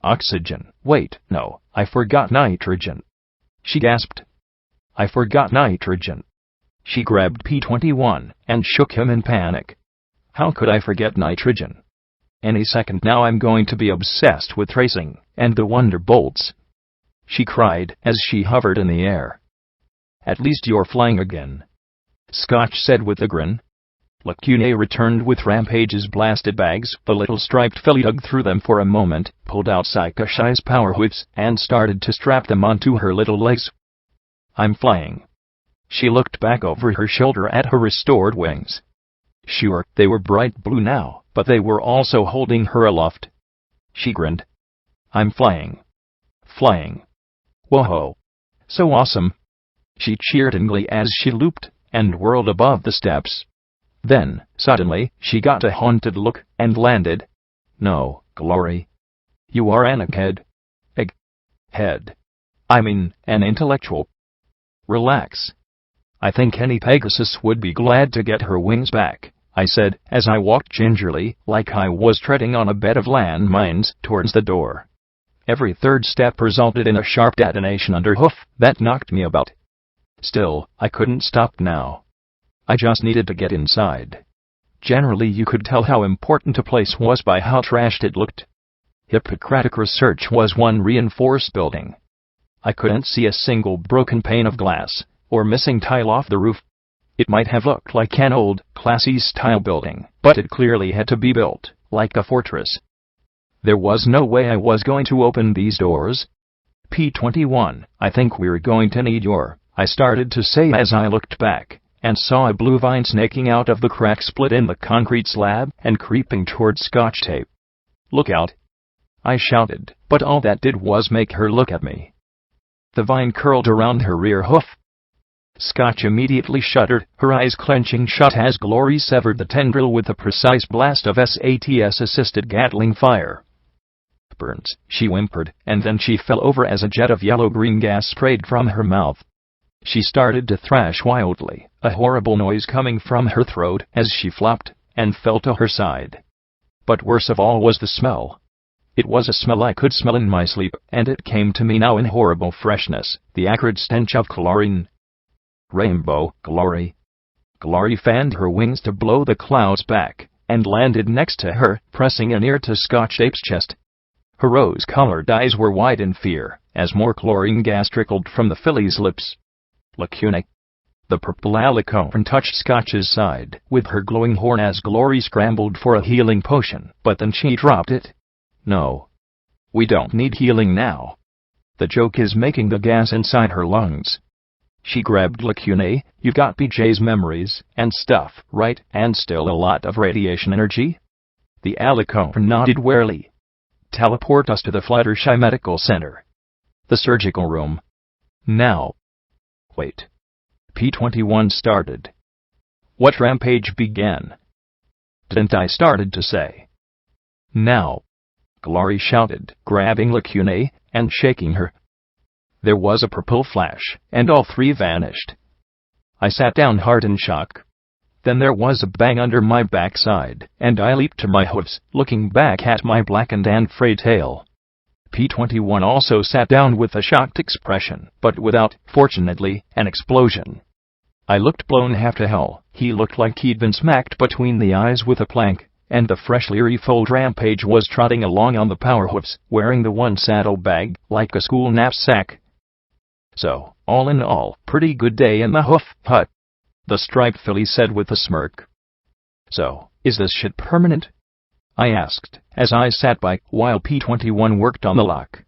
Oxygen. Wait, no, I forgot nitrogen. She gasped. I forgot nitrogen. She grabbed P-21 and shook him in panic. How could I forget nitrogen? Any second now I'm going to be obsessed with racing and the Wonder Bolts, she cried as she hovered in the air. At least you're flying again, Scotch said with a grin. Lacune returned with Rampage's blasted bags. The little striped filly dug through them for a moment, pulled out Psychoshy's power whips, and started to strap them onto her little legs. I'm flying. She looked back over her shoulder at her restored wings. Sure, they were bright blue now, but they were also holding her aloft. She grinned. I'm flying. Flying. Whoa. So awesome. She cheered in glee as she looped and whirled above the steps. Then, suddenly, she got a haunted look and landed. No, Glory. You are an egghead. Egghead. I mean, an intellectual. Relax. I think any Pegasus would be glad to get her wings back, I said, as I walked gingerly, like I was treading on a bed of landmines, towards the door. Every third step resulted in a sharp detonation underhoof that knocked me about. Still, I couldn't stop now. I just needed to get inside. Generally, you could tell how important a place was by how trashed it looked. Hippocratic Research was one reinforced building. I couldn't see a single broken pane of glass, or missing tile off the roof. It might have looked like an old, classy-style building, but it clearly had to be built, like a fortress. There was no way I was going to open these doors. P-21, I think we're going to need your, I started to say as I looked back, and saw a blue vine snaking out of the crack split in the concrete slab and creeping toward Scotch tape. Look out! I shouted, but all that did was make her look at me. The vine curled around her rear hoof. Scotch immediately shuddered, her eyes clenching shut as Glory severed the tendril with a precise blast of SATS-assisted Gatling fire. Burns, she whimpered, and then she fell over as a jet of yellow-green gas sprayed from her mouth. She started to thrash wildly, a horrible noise coming from her throat as she flopped and fell to her side. But worst of all was the smell. It was a smell I could smell in my sleep, and it came to me now in horrible freshness, the acrid stench of chlorine. Rainbow, Glory. Glory fanned her wings to blow the clouds back, and landed next to her, pressing an ear to Scotch Tape's chest. Her rose-colored eyes were wide in fear, as more chlorine gas trickled from the filly's lips. Lacune. The purple alicorn touched Scotch's side with her glowing horn as Glory scrambled for a healing potion, but then she dropped it. No. We don't need healing now. The joke is making the gas inside her lungs. She grabbed Lacune. You've got BJ's memories and stuff, right, and still a lot of radiation energy? The alicorn nodded warily. Teleport us to the Fluttershy Medical Center. The surgical room. Now. Wait. P-21 started. What rampage began? Didn't I started to say. Now. Glory shouted, grabbing Lacune and shaking her. There was a purple flash, and all three vanished. I sat down hard in shock. Then there was a bang under my backside, and I leaped to my hoofs, looking back at my blackened and frayed tail. P-21 also sat down with a shocked expression, but without, fortunately, an explosion. I looked blown half to hell. He looked like he'd been smacked between the eyes with a plank, and the freshly refolded Rampage was trotting along on the power hoofs, wearing the one saddlebag, like a school knapsack. So, all in all, pretty good day in the hoof hut, the striped filly said with a smirk. So, is this shit permanent? I asked, as I sat by while P-21 worked on the lock.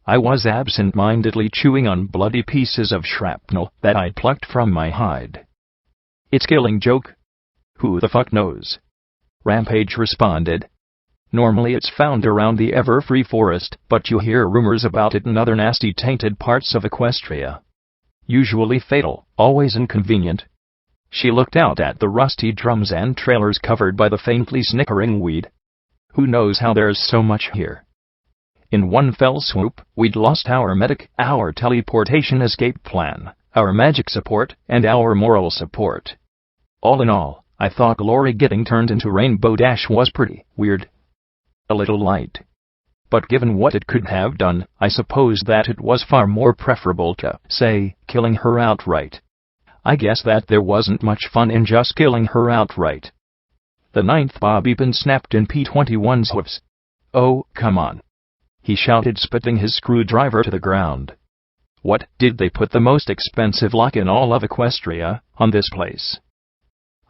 I was absent-mindedly chewing on bloody pieces of shrapnel that I'd plucked from my hide. It's killing joke. Who the fuck knows? Rampage responded. Normally it's found around the Everfree Forest, but you hear rumors about it in other nasty tainted parts of Equestria. Usually fatal, always inconvenient. She looked out at the rusty drums and trailers covered by the faintly snickering weed. Who knows how there's so much here? In one fell swoop, we'd lost our medic, our teleportation escape plan, our magic support, and our moral support. All in all, I thought Glory getting turned into Rainbow Dash was pretty weird. A little light. But given what it could have done, I suppose that it was far more preferable to, say, killing her outright. I guess that there wasn't much fun in just killing her outright. The ninth bobby pin snapped in P-21's hoofs. Oh, come on. He shouted, spitting his screwdriver to the ground. What, did they put the most expensive lock in all of Equestria on this place?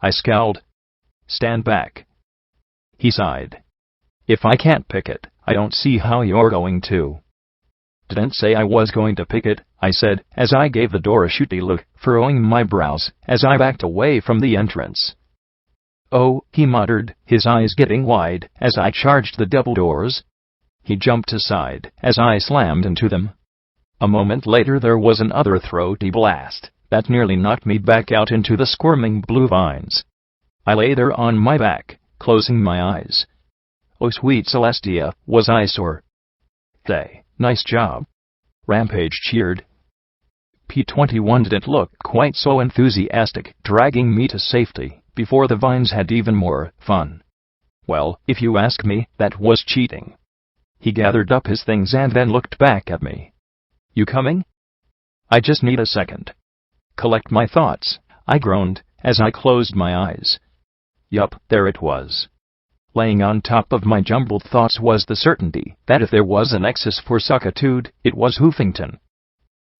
I scowled. Stand back. He sighed. If I can't pick it, I don't see how you're going to. Didn't say I was going to pick it, I said, as I gave the door a shooty look, furrowing my brows, as I backed away from the entrance. Oh, he muttered, his eyes getting wide, as I charged the double doors. He jumped aside, as I slammed into them. A moment later there was another throaty blast, that nearly knocked me back out into the squirming blue vines. I lay there on my back, closing my eyes. Oh sweet Celestia, was I sore? They, nice job. Rampage cheered. P-21 didn't look quite so enthusiastic, dragging me to safety before the vines had even more fun. Well, if you ask me, that was cheating. He gathered up his things and then looked back at me. You coming? I just need a second. Collect my thoughts, I groaned as I closed my eyes. Yup, there it was. Laying on top of my jumbled thoughts was the certainty that if there was a nexus for suckitude, it was Hoofington.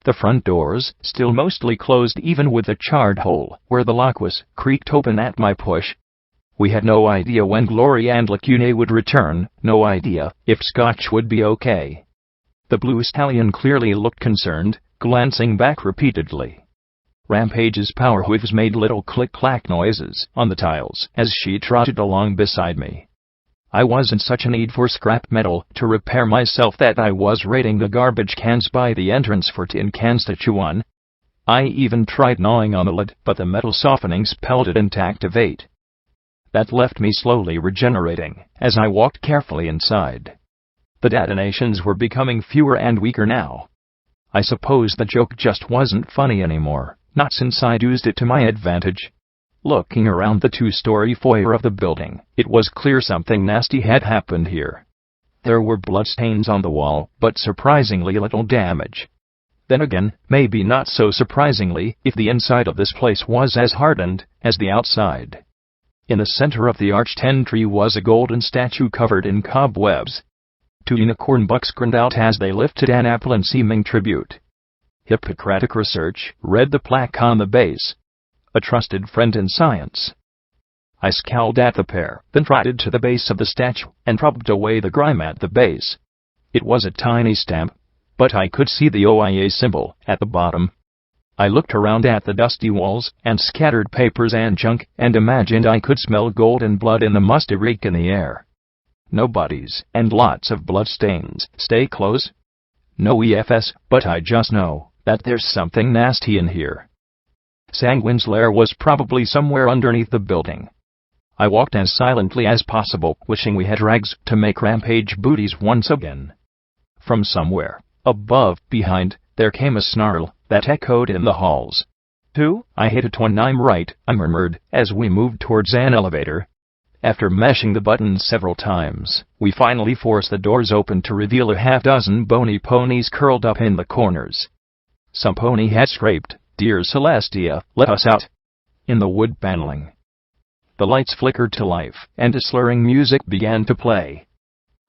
The front doors, still mostly closed even with a charred hole where the lock was, creaked open at my push. We had no idea when Glory and Lacune would return, no idea if Scotch would be okay. The blue stallion clearly looked concerned, glancing back repeatedly. Rampage's power hooves made little click-clack noises on the tiles as she trotted along beside me. I was in such a need for scrap metal to repair myself that I was raiding the garbage cans by the entrance for tin cans to chew on. I even tried gnawing on the lid, but the metal softenings pelted into activate. That left me slowly regenerating as I walked carefully inside. The detonations were becoming fewer and weaker now. I suppose the joke just wasn't funny anymore, not since I'd used it to my advantage. Looking around the two-story foyer of the building, it was clear something nasty had happened here. There were bloodstains on the wall, but surprisingly little damage. Then again, maybe not so surprisingly, if the inside of this place was as hardened as the outside. In the center of the arched entry was a golden statue covered in cobwebs. Two unicorn bucks grinned out as they lifted an apple in seeming tribute. Hippocratic Research, read the plaque on the base. A trusted friend in science. I scowled at the pair, then trotted to the base of the statue and rubbed away the grime at the base. It was a tiny stamp, but I could see the OIA symbol at the bottom. I looked around at the dusty walls and scattered papers and junk and imagined I could smell gold and blood in the musty reek in the air. No bodies and lots of bloodstains. Stay close. No EFS, but I just know that there's something nasty in here. Sanguine's lair was probably somewhere underneath the building. I walked as silently as possible, wishing we had rags to make Rampage booties once again. From somewhere, above, behind, there came a snarl that echoed in the halls. Who? I hate it when I'm right, I murmured, as we moved towards an elevator. After mashing the buttons several times, we finally forced the doors open to reveal a half-dozen bony ponies curled up in the corners. Some pony had scraped, "Dear Celestia, let us out," in the wood paneling. The lights flickered to life, and a slurring music began to play.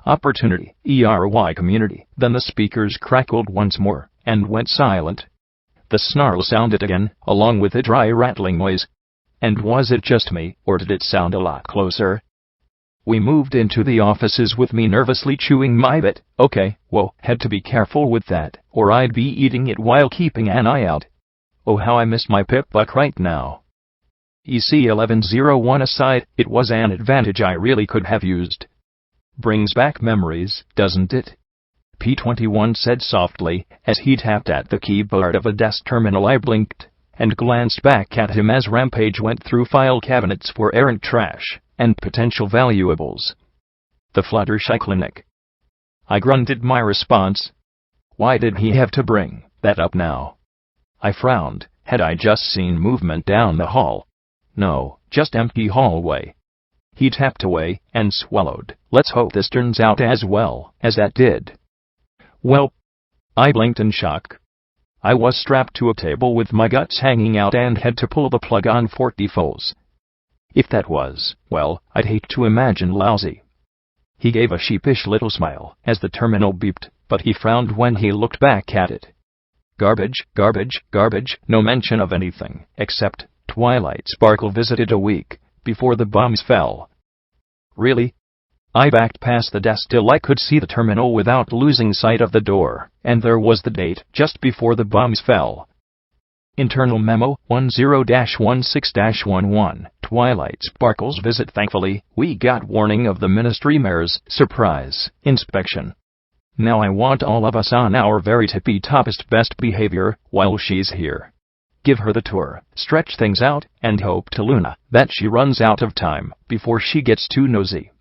Opportunity, ERY community. Then the speakers crackled once more, and went silent. The snarl sounded again, along with a dry rattling noise. And was it just me, or did it sound a lot closer? We moved into the offices with me nervously chewing my bit. Okay, whoa, had to be careful with that, or I'd be eating it while keeping an eye out. Oh, how I miss my Pip-Buck right now. EC1101 aside, it was an advantage I really could have used. Brings back memories, doesn't it? P-21 said softly, as he tapped at the keyboard of a desk terminal. I blinked, and glanced back at him as Rampage went through file cabinets for errant trash and potential valuables. The Fluttershy Clinic. I grunted my response. Why did he have to bring that up now? I frowned. Had I just seen movement down the hall? No, just empty hallway. He tapped away and swallowed. Let's hope this turns out as well as that did. Well, I blinked in shock. I was strapped to a table with my guts hanging out and had to pull the plug on 40 volts. If that was, well, I'd hate to imagine lousy. He gave a sheepish little smile as the terminal beeped, but he frowned when he looked back at it. Garbage, garbage, garbage, no mention of anything, except Twilight Sparkle visited a week before the bombs fell. Really? I backed past the desk till I could see the terminal without losing sight of the door, and there was the date, just before the bombs fell. Internal memo, 10-16-11, Twilight Sparkle's visit. Thankfully, we got warning of the Ministry Mare's surprise inspection. Now I want all of us on our very tippy-toppest best behavior while she's here. give her the tour, stretch things out, and hope to Luna that she runs out of time before she gets too nosy.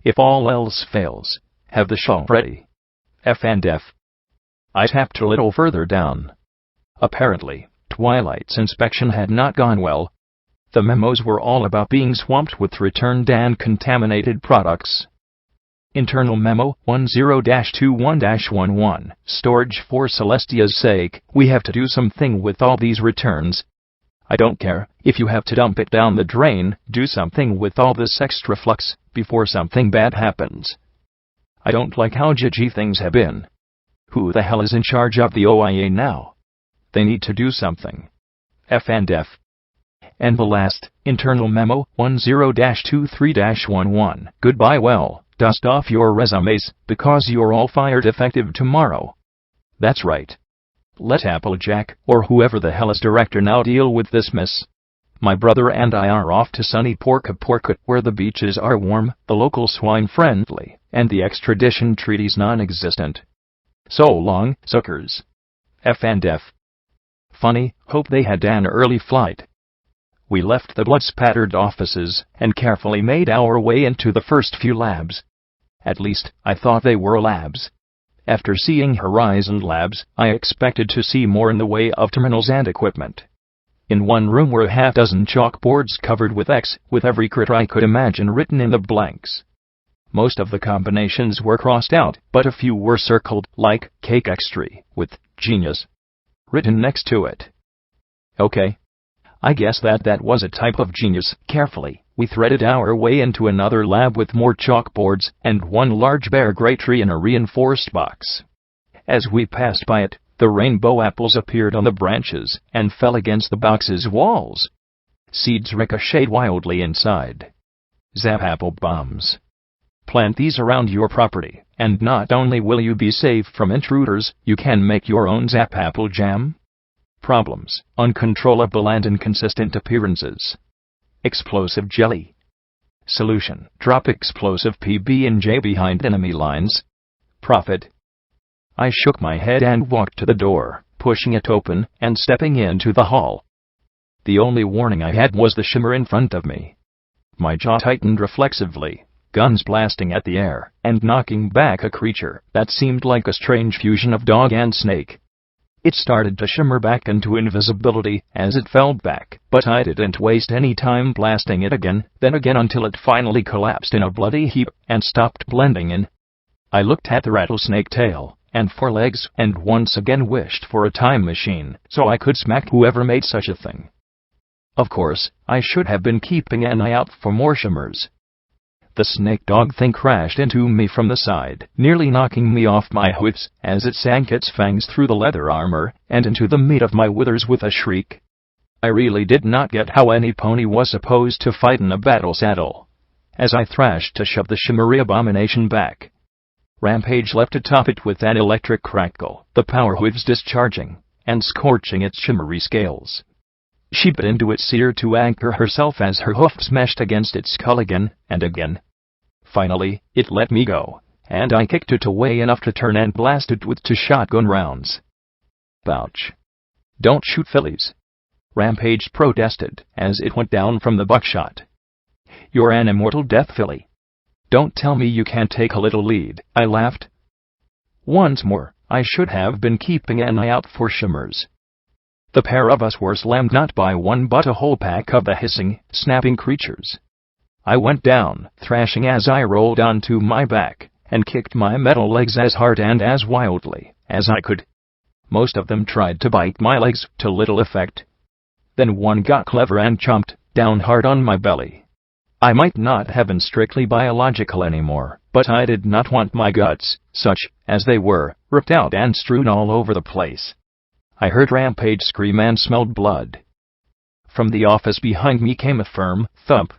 If all else fails, have the show ready. F&F. I tapped a little further down. Apparently, Twilight's inspection had not gone well. The memos were all about being swamped with returned and contaminated products. Internal Memo 10-21-11. Storage for Celestia's sake, we have to do something with all these returns. I don't care if you have to dump it down the drain, do something with all this extra flux before something bad happens. I don't like how judgy things have been. Who the hell is in charge of the OIA now? They need to do something. F&F. And the last, Internal Memo 10-23-11. Goodbye. Well, dust off your resumes, because you're all fired effective tomorrow. That's right. Let Applejack, or whoever the hell is director now, deal with this mess. My brother and I are off to sunny Porca, where the beaches are warm, the local swine friendly, and the extradition treaties non-existent. So long, suckers. F&F. Funny, hope they had an early flight. We left the blood-spattered offices and carefully made our way into the first few labs. At least, I thought they were labs. After seeing Horizon Labs, I expected to see more in the way of terminals and equipment. In one room were a half-dozen chalkboards covered with X, with every critter I could imagine written in the blanks. Most of the combinations were crossed out, but a few were circled, like Equestria, with genius written next to it. Okay. I guess that was a type of genius. Carefully, we threaded our way into another lab with more chalkboards and one large bare gray tree in a reinforced box. As we passed by it, the rainbow apples appeared on the branches and fell against the box's walls. Seeds ricocheted wildly inside. Zap apple bombs. Plant these around your property, and not only will you be safe from intruders, you can make your own zap apple jam. Problems: uncontrollable and inconsistent appearances. Explosive jelly. Solution: drop explosive PB&J behind enemy lines. Profit. I shook my head and walked to the door, pushing it open and stepping into the hall. The only warning I had was the shimmer in front of me. My jaw tightened reflexively, guns blasting at the air and knocking back a creature that seemed like a strange fusion of dog and snake. It started to shimmer back into invisibility as it fell back, but I didn't waste any time blasting it again, then again, until it finally collapsed in a bloody heap and stopped blending in. I looked at the rattlesnake tail and forelegs and once again wished for a time machine so I could smack whoever made such a thing. Of course, I should have been keeping an eye out for more shimmers. The snake dog thing crashed into me from the side, nearly knocking me off my hoofs as it sank its fangs through the leather armor and into the meat of my withers with a shriek. I really did not get how any pony was supposed to fight in a battle saddle. As I thrashed to shove the shimmery abomination back, Rampage leapt atop it with an electric crackle, the power hooves discharging and scorching its shimmery scales. She bit into its ear to anchor herself as her hoofs meshed against its skull again and again. Finally, it let me go, and I kicked it away enough to turn and blast it with 2 shotgun rounds. Ouch. Don't shoot fillies, Rampage protested as it went down from the buckshot. You're an immortal death filly. Don't tell me you can't take a little lead, I laughed. Once more, I should have been keeping an eye out for shimmers. The pair of us were slammed not by one but a whole pack of the hissing, snapping creatures. I went down, thrashing as I rolled onto my back, and kicked my metal legs as hard and as wildly as I could. Most of them tried to bite my legs, to little effect. Then one got clever and chomped down hard on my belly. I might not have been strictly biological anymore, but I did not want my guts, such as they were, ripped out and strewn all over the place. I heard Rampage scream and smelled blood. From the office behind me came a firm thump.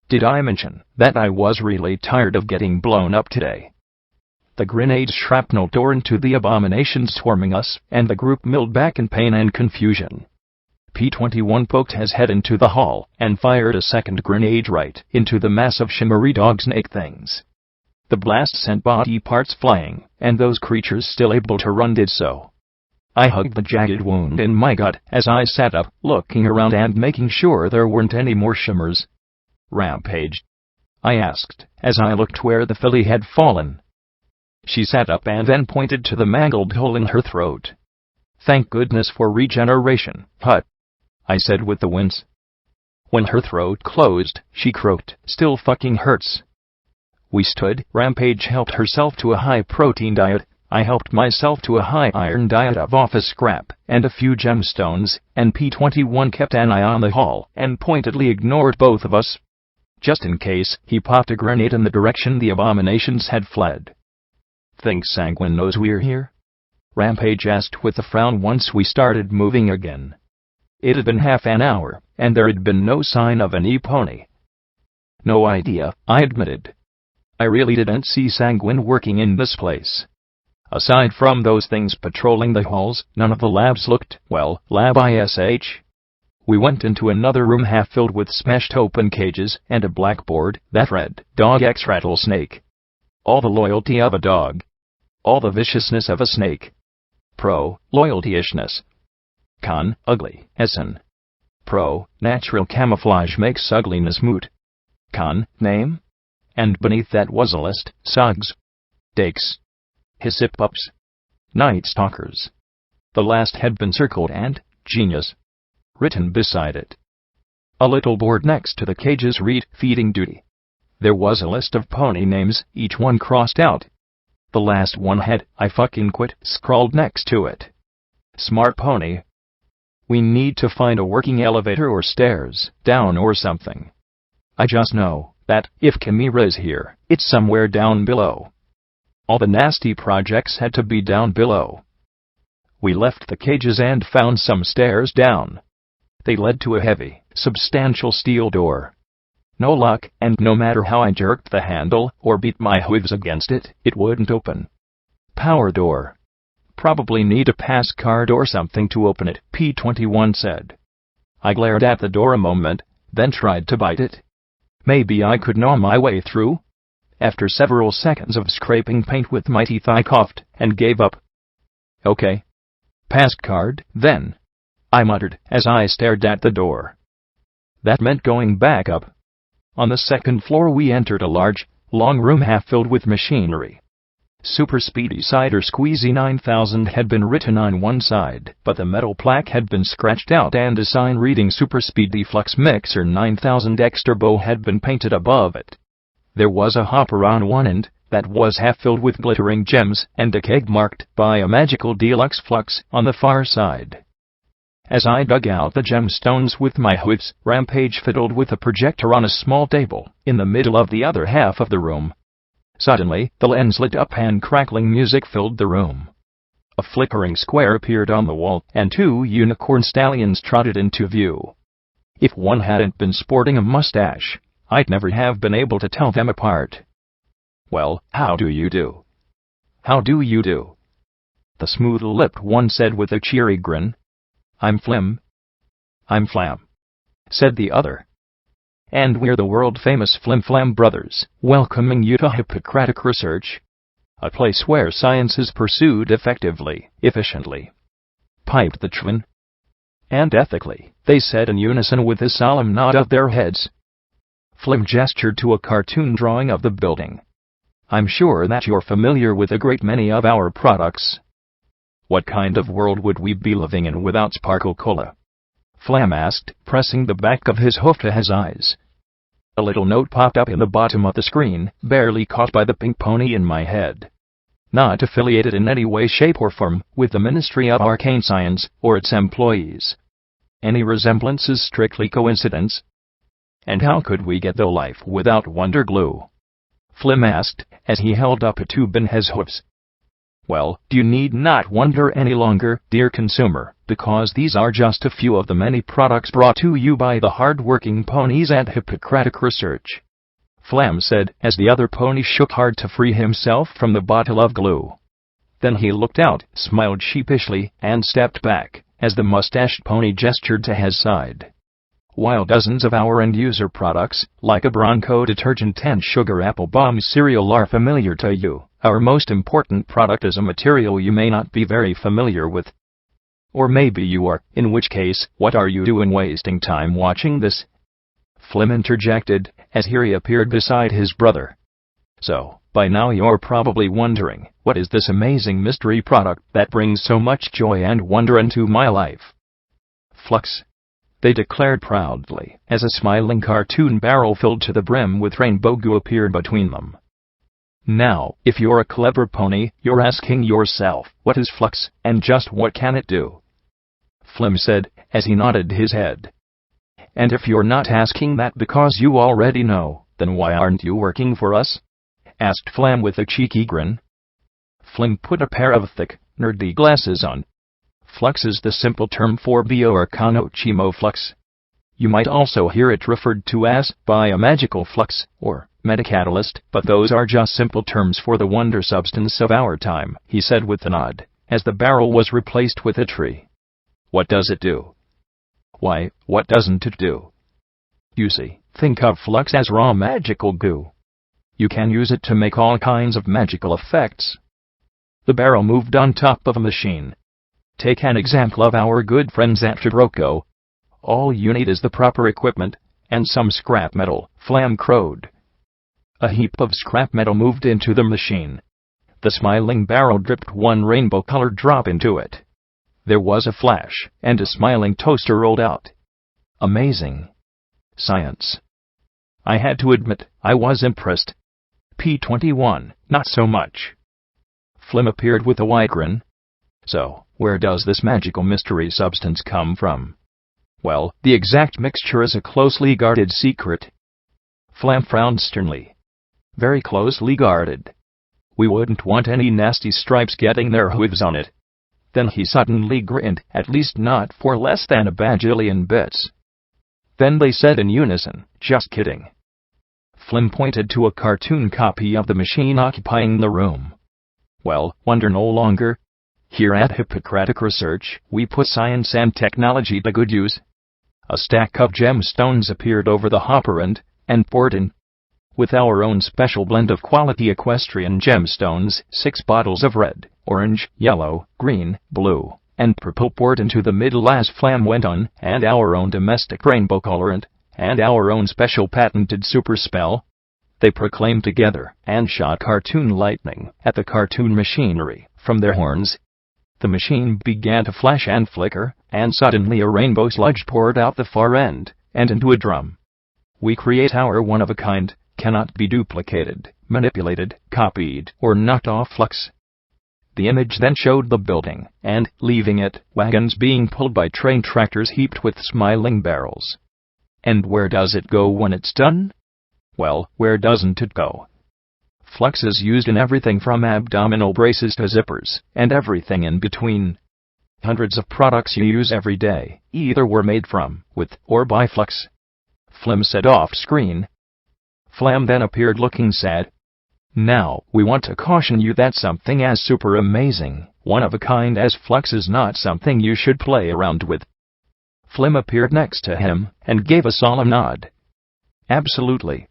Did I mention that I was really tired of getting blown up today? The grenade's shrapnel tore into the abomination swarming us, and the group milled back in pain and confusion. P-21 poked his head into the hall and fired a second grenade right into the mass of shimmery dog snake things. The blast sent body parts flying, and those creatures still able to run did so. I hugged the jagged wound in my gut as I sat up, looking around and making sure there weren't any more shimmers. Rampage? I asked, as I looked where the filly had fallen. She sat up and then pointed to the mangled hole in her throat. Thank goodness for regeneration, Hut, I said with a wince. When her throat closed, she croaked, still fucking hurts. We stood. Rampage helped herself to a high-protein diet. I helped myself to a high-iron diet of office scrap and a few gemstones, and P-21 kept an eye on the hall and pointedly ignored both of us, just in case he popped a grenade in the direction the abominations had fled. Think Sanguine knows we're here? Rampage asked with a frown once we started moving again. It had been half an hour, and there had been no sign of any pony. No idea, I admitted. I really didn't see Sanguine working in this place. Aside from those things patrolling the halls, none of the labs looked, well, lab-ish. We went into another room half filled with smashed open cages and a blackboard that read, Dog X Rattlesnake. All the loyalty of a dog. All the viciousness of a snake. Pro, loyalty-ishness. Con, ugly, SN. Pro, natural camouflage makes ugliness moot. Con, name? And beneath that was a list, Suggs. Dakes. Hissip-ups. Night Stalkers. The last had been circled and, genius, written beside it. A little board next to the cages read, Feeding Duty. There was a list of pony names, each one crossed out. The last one had, I fucking quit, scrawled next to it. Smart pony. We need to find a working elevator or stairs, down or something. I just know that, if Chimera's here, it's somewhere down below. All the nasty projects had to be down below. We left the cages and found some stairs down. They led to a heavy, substantial steel door. No luck, and no matter how I jerked the handle or beat my hooves against it, it wouldn't open. Power door. Probably need a pass card or something to open it, P-21 said. I glared at the door a moment, then tried to bite it. Maybe I could gnaw my way through. After several seconds of scraping paint with my teeth, I coughed and gave up. Okay. Pass card, then, I muttered as I stared at the door. That meant going back up. On the second floor we entered a large, long room half filled with machinery. Super Speedy Cider Squeezy 9000 had been written on one side, but the metal plaque had been scratched out and a sign reading Super Speedy Flux Mixer 9000X Turbo had been painted above it. There was a hopper on one end that was half filled with glittering gems and a keg marked by a magical deluxe flux on the far side. As I dug out the gemstones with my hooves, Rampage fiddled with a projector on a small table in the middle of the other half of the room. Suddenly, the lens lit up and crackling music filled the room. A flickering square appeared on the wall, and two unicorn stallions trotted into view. If one hadn't been sporting a mustache, I'd never have been able to tell them apart. Well, how do you do? How do you do? The smooth-lipped one said with a cheery grin. I'm Flim. I'm Flam, said the other. And we're the world-famous Flim Flam Brothers, welcoming you to Hippocratic Research, a place where science is pursued effectively, efficiently, piped the twin. And ethically, they said in unison with a solemn nod of their heads. Flim gestured to a cartoon drawing of the building. I'm sure that you're familiar with a great many of our products. What kind of world would we be living in without Sparkle Cola? Flam asked, pressing the back of his hoof to his eyes. A little note popped up in the bottom of the screen, barely caught by the pink pony in my head. Not affiliated in any way, shape, or form with the Ministry of Arcane Science or its employees. Any resemblance is strictly coincidence. And how could we get the life without Wonder Glue? Flim asked, as he held up a tube in his hoofs. Well, you need not wonder any longer, dear consumer, because these are just a few of the many products brought to you by the hard-working ponies at Hippocratic Research. Flam said, as the other pony shook hard to free himself from the bottle of glue. Then he looked out, smiled sheepishly, and stepped back, as the mustached pony gestured to his side. While dozens of our end-user products, like a Bronco detergent and Sugar Apple Bomb cereal are familiar to you, our most important product is a material you may not be very familiar with. Or maybe you are, in which case, what are you doing wasting time watching this? Flim interjected, as he reappeared beside his brother. So, by now you're probably wondering, what is this amazing mystery product that brings so much joy and wonder into my life? Flux, they declared proudly, as a smiling cartoon barrel filled to the brim with rainbow goo appeared between them. Now, if you're a clever pony, you're asking yourself, what is Flux, and just what can it do? Flim said, as he nodded his head. And if you're not asking that because you already know, then why aren't you working for us? Asked Flam with a cheeky grin. Flim put a pair of thick, nerdy glasses on. Flux is the simple term for bioarcanochemo flux. You might also hear it referred to as biomagical flux, or metacatalyst, but those are just simple terms for the wonder substance of our time, he said with a nod, as the barrel was replaced with a tree. What does it do? Why, what doesn't it do? You see, think of flux as raw magical goo. You can use it to make all kinds of magical effects. The barrel moved on top of a machine. Take an example of our good friends at Jabroco. All you need is the proper equipment, and some scrap metal, Flam crowed. A heap of scrap metal moved into the machine. The smiling barrel dripped one rainbow-colored drop into it. There was a flash, and a smiling toaster rolled out. Amazing. Science. I had to admit, I was impressed. P21, not so much. Flim appeared with a wide grin. So, where does this magical mystery substance come from? Well, the exact mixture is a closely guarded secret. Flam frowned sternly. Very closely guarded. We wouldn't want any nasty stripes getting their hooves on it. Then he suddenly grinned, at least not for less than a bajillion bits. Then they said in unison, just kidding. Flim pointed to a cartoon copy of the machine occupying the room. Well, wonder no longer. Here at Hippocratic Research, we put science and technology to good use. A stack of gemstones appeared over the hopper and poured in. With our own special blend of quality equestrian gemstones, 6 bottles of red, orange, yellow, green, blue, and purple poured into the middle as Flam went on, and our own domestic rainbow colorant, and our own special patented super spell. They proclaimed together, and shot cartoon lightning at the cartoon machinery from their horns. The machine began to flash and flicker, and suddenly a rainbow sludge poured out the far end, and into a drum. We create our one-of-a-kind, cannot be duplicated, manipulated, copied, or knocked off flux. The image then showed the building, and, leaving it, wagons being pulled by train tractors heaped with smiling barrels. And where does it go when it's done? Well, where doesn't it go? Flux is used in everything from abdominal braces to zippers, and everything in between. Hundreds of products you use every day, either were made from, with, or by flux. Flim said off-screen. Flam then appeared looking sad. Now, we want to caution you that something as super amazing, one-of-a-kind as flux is not something you should play around with. Flim appeared next to him, and gave a solemn nod. Absolutely.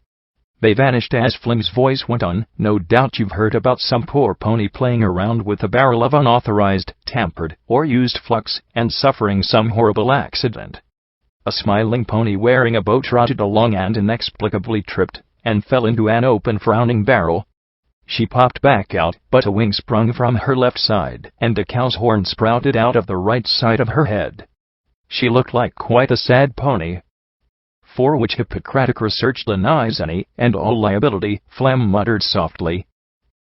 They vanished as Flim's voice went on. No doubt you've heard about some poor pony playing around with a barrel of unauthorized, tampered, or used flux, and suffering some horrible accident. A smiling pony wearing a bow trotted along and inexplicably tripped, and fell into an open frowning barrel. She popped back out, but a wing sprung from her left side, and a cow's horn sprouted out of the right side of her head. She looked like quite a sad pony. For which Hippocratic Research denies any and all liability, Flam muttered softly.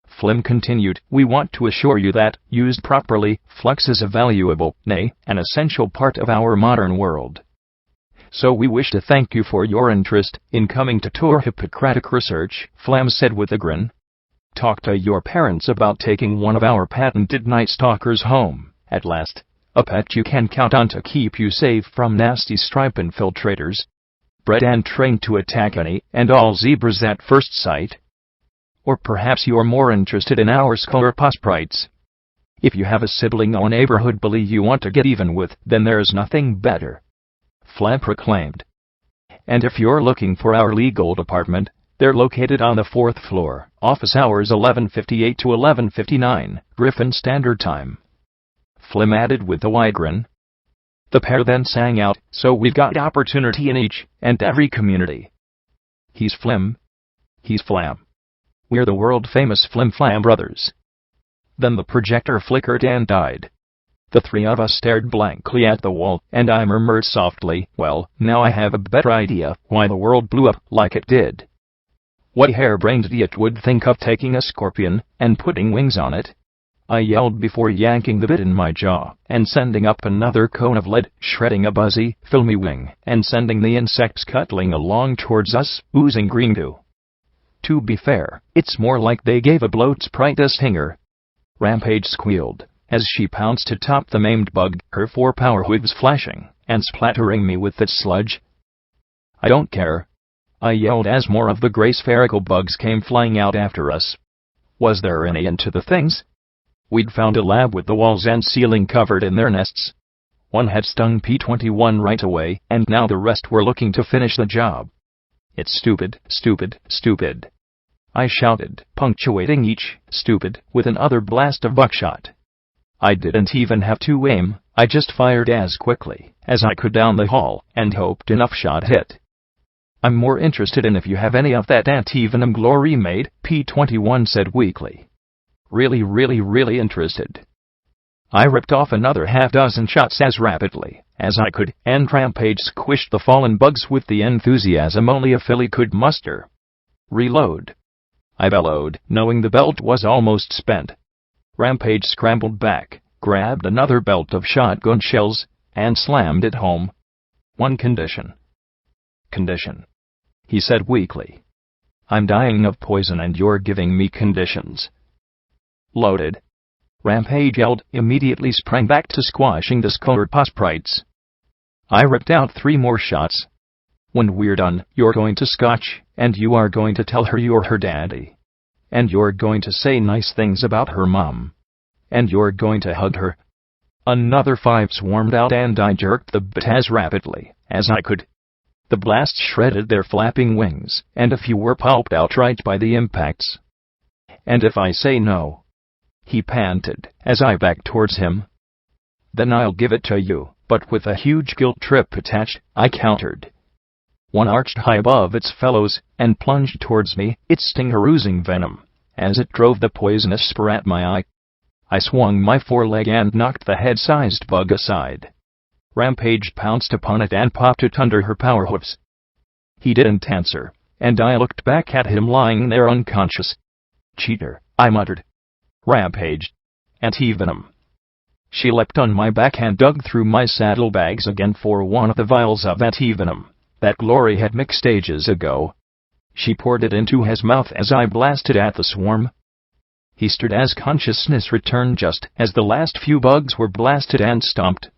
Flim continued, we want to assure you that, used properly, flux is a valuable, nay, an essential part of our modern world. So we wish to thank you for your interest in coming to tour Hippocratic Research, Flam said with a grin. Talk to your parents about taking one of our patented Night Stalkers home, at last. A pet you can count on to keep you safe from nasty stripe infiltrators. Bred and trained to attack any and all zebras at first sight. Or perhaps you're more interested in our Scorpa sprites. If you have a sibling or neighborhood bully you want to get even with, then there's nothing better. Flam proclaimed. And if you're looking for our legal department, they're located on the 4th floor, office hours 11:58 to 11:59, Griffin Standard Time. Flim added with a wide grin. The pair then sang out, "So we've got opportunity in each and every community. He's Flim. He's Flam. We're the world-famous Flim Flam brothers." Then the projector flickered and died. The three of us stared blankly at the wall, and I murmured softly, "Well, now I have a better idea why the world blew up like it did. What harebrained idiot would think of taking a scorpion and putting wings on it?" I yelled before yanking the bit in my jaw and sending up another cone of lead, shredding a buzzy, filmy wing, and sending the insect scuttling along towards us, oozing green goo. To be fair, it's more like they gave a bloat sprite a stinger. Rampage squealed as she pounced atop the maimed bug, her 4 power hooves flashing and splattering me with its sludge. "I don't care," I yelled as more of the gray spherical bugs came flying out after us. Was there any end to the things? We'd found a lab with the walls and ceiling covered in their nests. One had stung P-21 right away, and now the rest were looking to finish the job. "It's stupid, stupid, stupid," I shouted, punctuating each "stupid" with another blast of buckshot. I didn't even have to aim, I just fired as quickly as I could down the hall, and hoped enough shot hit. "I'm more interested in if you have any of that anti-venom Glory made," P-21 said weakly. Really interested." I ripped off another half-dozen shots as rapidly as I could, and Rampage squished the fallen bugs with the enthusiasm only a filly could muster. "Reload," I bellowed, knowing the belt was almost spent. Rampage scrambled back, grabbed another belt of shotgun shells, and slammed it home. "One condition." "Condition?" he said weakly. "I'm dying of poison and you're giving me conditions." "Loaded," Rampage yelled, immediately sprang back to squashing the colored sprites. I ripped out 3 more shots. "When we're done, you're going to scotch, and you are going to tell her you're her daddy. And you're going to say nice things about her mom. And you're going to hug her." Another 5 swarmed out and I jerked the bit as rapidly as I could. The blast shredded their flapping wings, and a few were pulped outright by the impacts. "And if I say no," he panted as I backed towards him. "Then I'll give it to you, but with a huge guilt trip attached," I countered. One arched high above its fellows and plunged towards me, its stinger oozing venom as it drove the poisonous spur at my eye. I swung my foreleg and knocked the head-sized bug aside. Rampage pounced upon it and popped it under her power hooves. He didn't answer, and I looked back at him lying there unconscious. "Cheater," I muttered. "Rampage. Anti-venom." She leapt on my back and dug through my saddlebags again for one of the vials of anti-venom that Glory had mixed ages ago. She poured it into his mouth as I blasted at the swarm. He stirred as consciousness returned just as the last few bugs were blasted and stomped.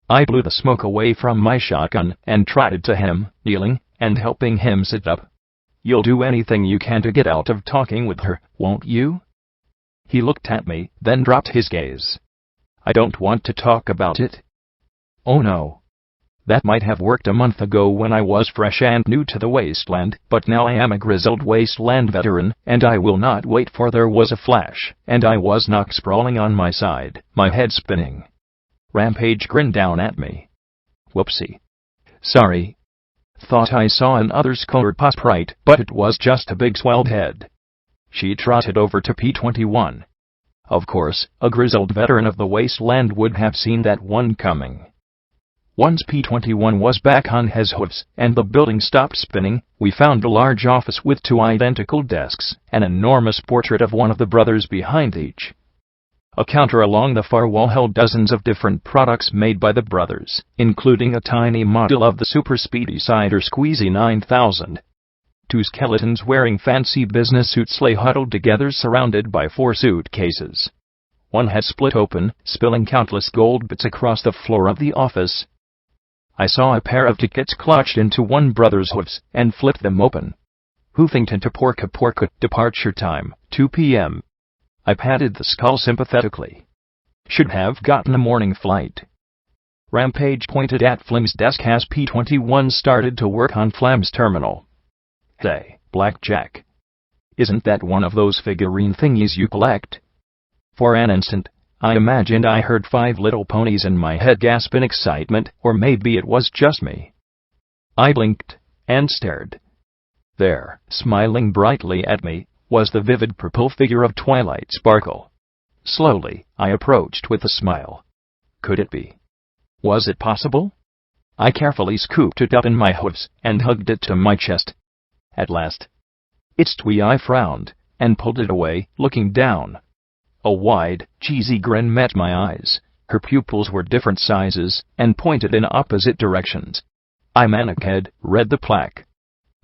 I blew the smoke away from my shotgun and trotted to him, kneeling and helping him sit up. "You'll do anything you can to get out of talking with her, won't you?" He looked at me, then dropped his gaze. "I don't want to talk about it." "Oh no. That might have worked a month ago when I was fresh and new to the wasteland, but now I am a grizzled wasteland veteran, and I will not wait." For there was a flash, and I was knocked sprawling on my side, my head spinning. Rampage grinned down at me. "Whoopsie. Sorry. Thought I saw another colored sprite, but it was just a big swelled head." She trotted over to P-21. Of course, a grizzled veteran of the wasteland would have seen that one coming. Once P-21 was back on his hooves and the building stopped spinning, we found a large office with 2 identical desks, an enormous portrait of one of the brothers behind each. A counter along the far wall held dozens of different products made by the brothers, including a tiny model of the Super Speedy Cider Squeezy 9000. 2 skeletons wearing fancy business suits lay huddled together surrounded by 4 suitcases. One had split open, spilling countless gold bits across the floor of the office. I saw a pair of tickets clutched into one brother's hooves and flipped them open. "Hoofington to Porca, departure time, 2 p.m. I patted the skull sympathetically. "Should have gotten a morning flight." Rampage pointed at Flim's desk as P-21 started to work on Flam's terminal. "Hey, Blackjack. Isn't that one of those figurine thingies you collect?" For an instant, I imagined I heard 5 little ponies in my head gasp in excitement, or maybe it was just me. I blinked and stared. There, smiling brightly at me, was the vivid purple figure of Twilight Sparkle. Slowly, I approached with a smile. Could it be? Was it possible? I carefully scooped it up in my hooves and hugged it to my chest. At last. It's Twee. I frowned and pulled it away, looking down. A wide, cheesy grin met my eyes. Her pupils were different sizes and pointed in opposite directions. I manic-head read the plaque.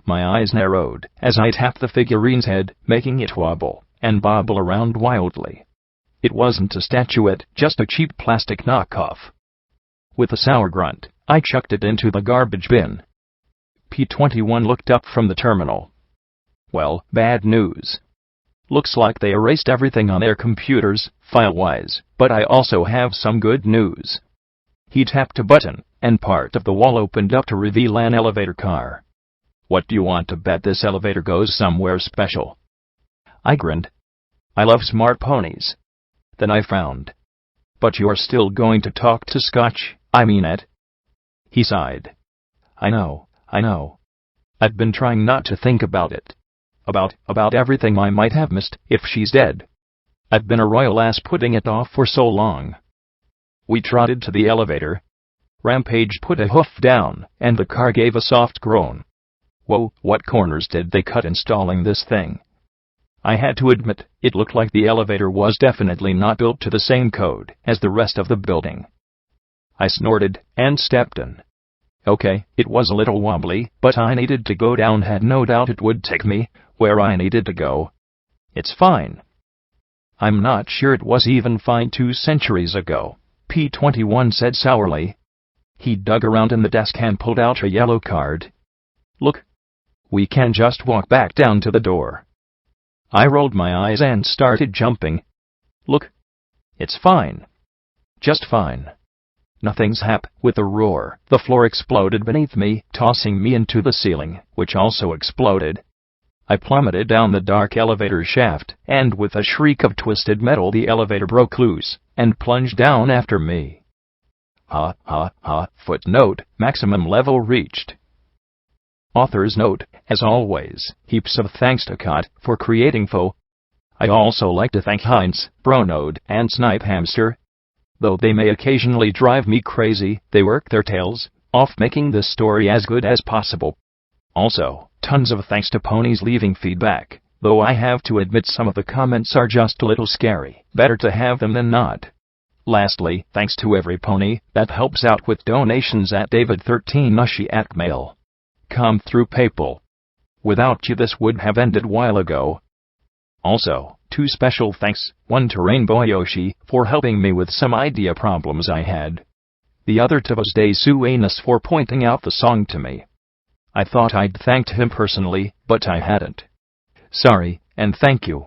My eyes narrowed as I tapped the figurine's head, making it wobble and bobble around wildly. It wasn't a statuette, just a cheap plastic knockoff. With a sour grunt, I chucked it into the garbage bin. P21 looked up from the terminal. Well, bad news. Looks like they erased everything on their computers, file-wise, but I also have some good news. He tapped a button, and part of the wall opened up to reveal an elevator car. What do you want to bet this elevator goes somewhere special? I grinned. I love smart ponies. Then I frowned. But you're still going to talk to Scotch, I mean it. He sighed. I know. I've been trying not to think about it. About everything I might have missed if she's dead. I've been a royal ass putting it off for so long. We trotted to the elevator. Rampage put a hoof down, and the car gave a soft groan. Whoa, what corners did they cut installing this thing? I had to admit, it looked like the elevator was definitely not built to the same code as the rest of the building. I snorted and stepped in. Okay, it was a little wobbly, but I needed to go down, had no doubt it would take me where I needed to go. It's fine. I'm not sure it was even fine 2 centuries ago, P21 said sourly. He dug around in the desk and pulled out a yellow card. Look. We can just walk back down to the door. I rolled my eyes and started jumping. Look. It's fine. Just fine. Nothing's hap. With a roar, the floor exploded beneath me, tossing me into the ceiling, which also exploded. I plummeted down the dark elevator shaft, and with a shriek of twisted metal the elevator broke loose and plunged down after me. Ha ha ha. Footnote, maximum level reached. Author's note, as always, heaps of thanks to Cot for creating Fo. I'd also like to thank Heinz, Bronode, and Snipe Hamster. Though they may occasionally drive me crazy, they work their tails off making this story as good as possible. Also, tons of thanks to ponies leaving feedback, though I have to admit some of the comments are just a little scary. Better to have them than not. Lastly, thanks to every pony that helps out with donations at david13ushi@mail.com through PayPal. Without you this would have ended a while ago. Also, 2 special thanks, one to Rainbow Yoshi for helping me with some idea problems I had. The other to Tuesday Suanus for pointing out the song to me. I thought I'd thanked him personally, but I hadn't. Sorry, and thank you.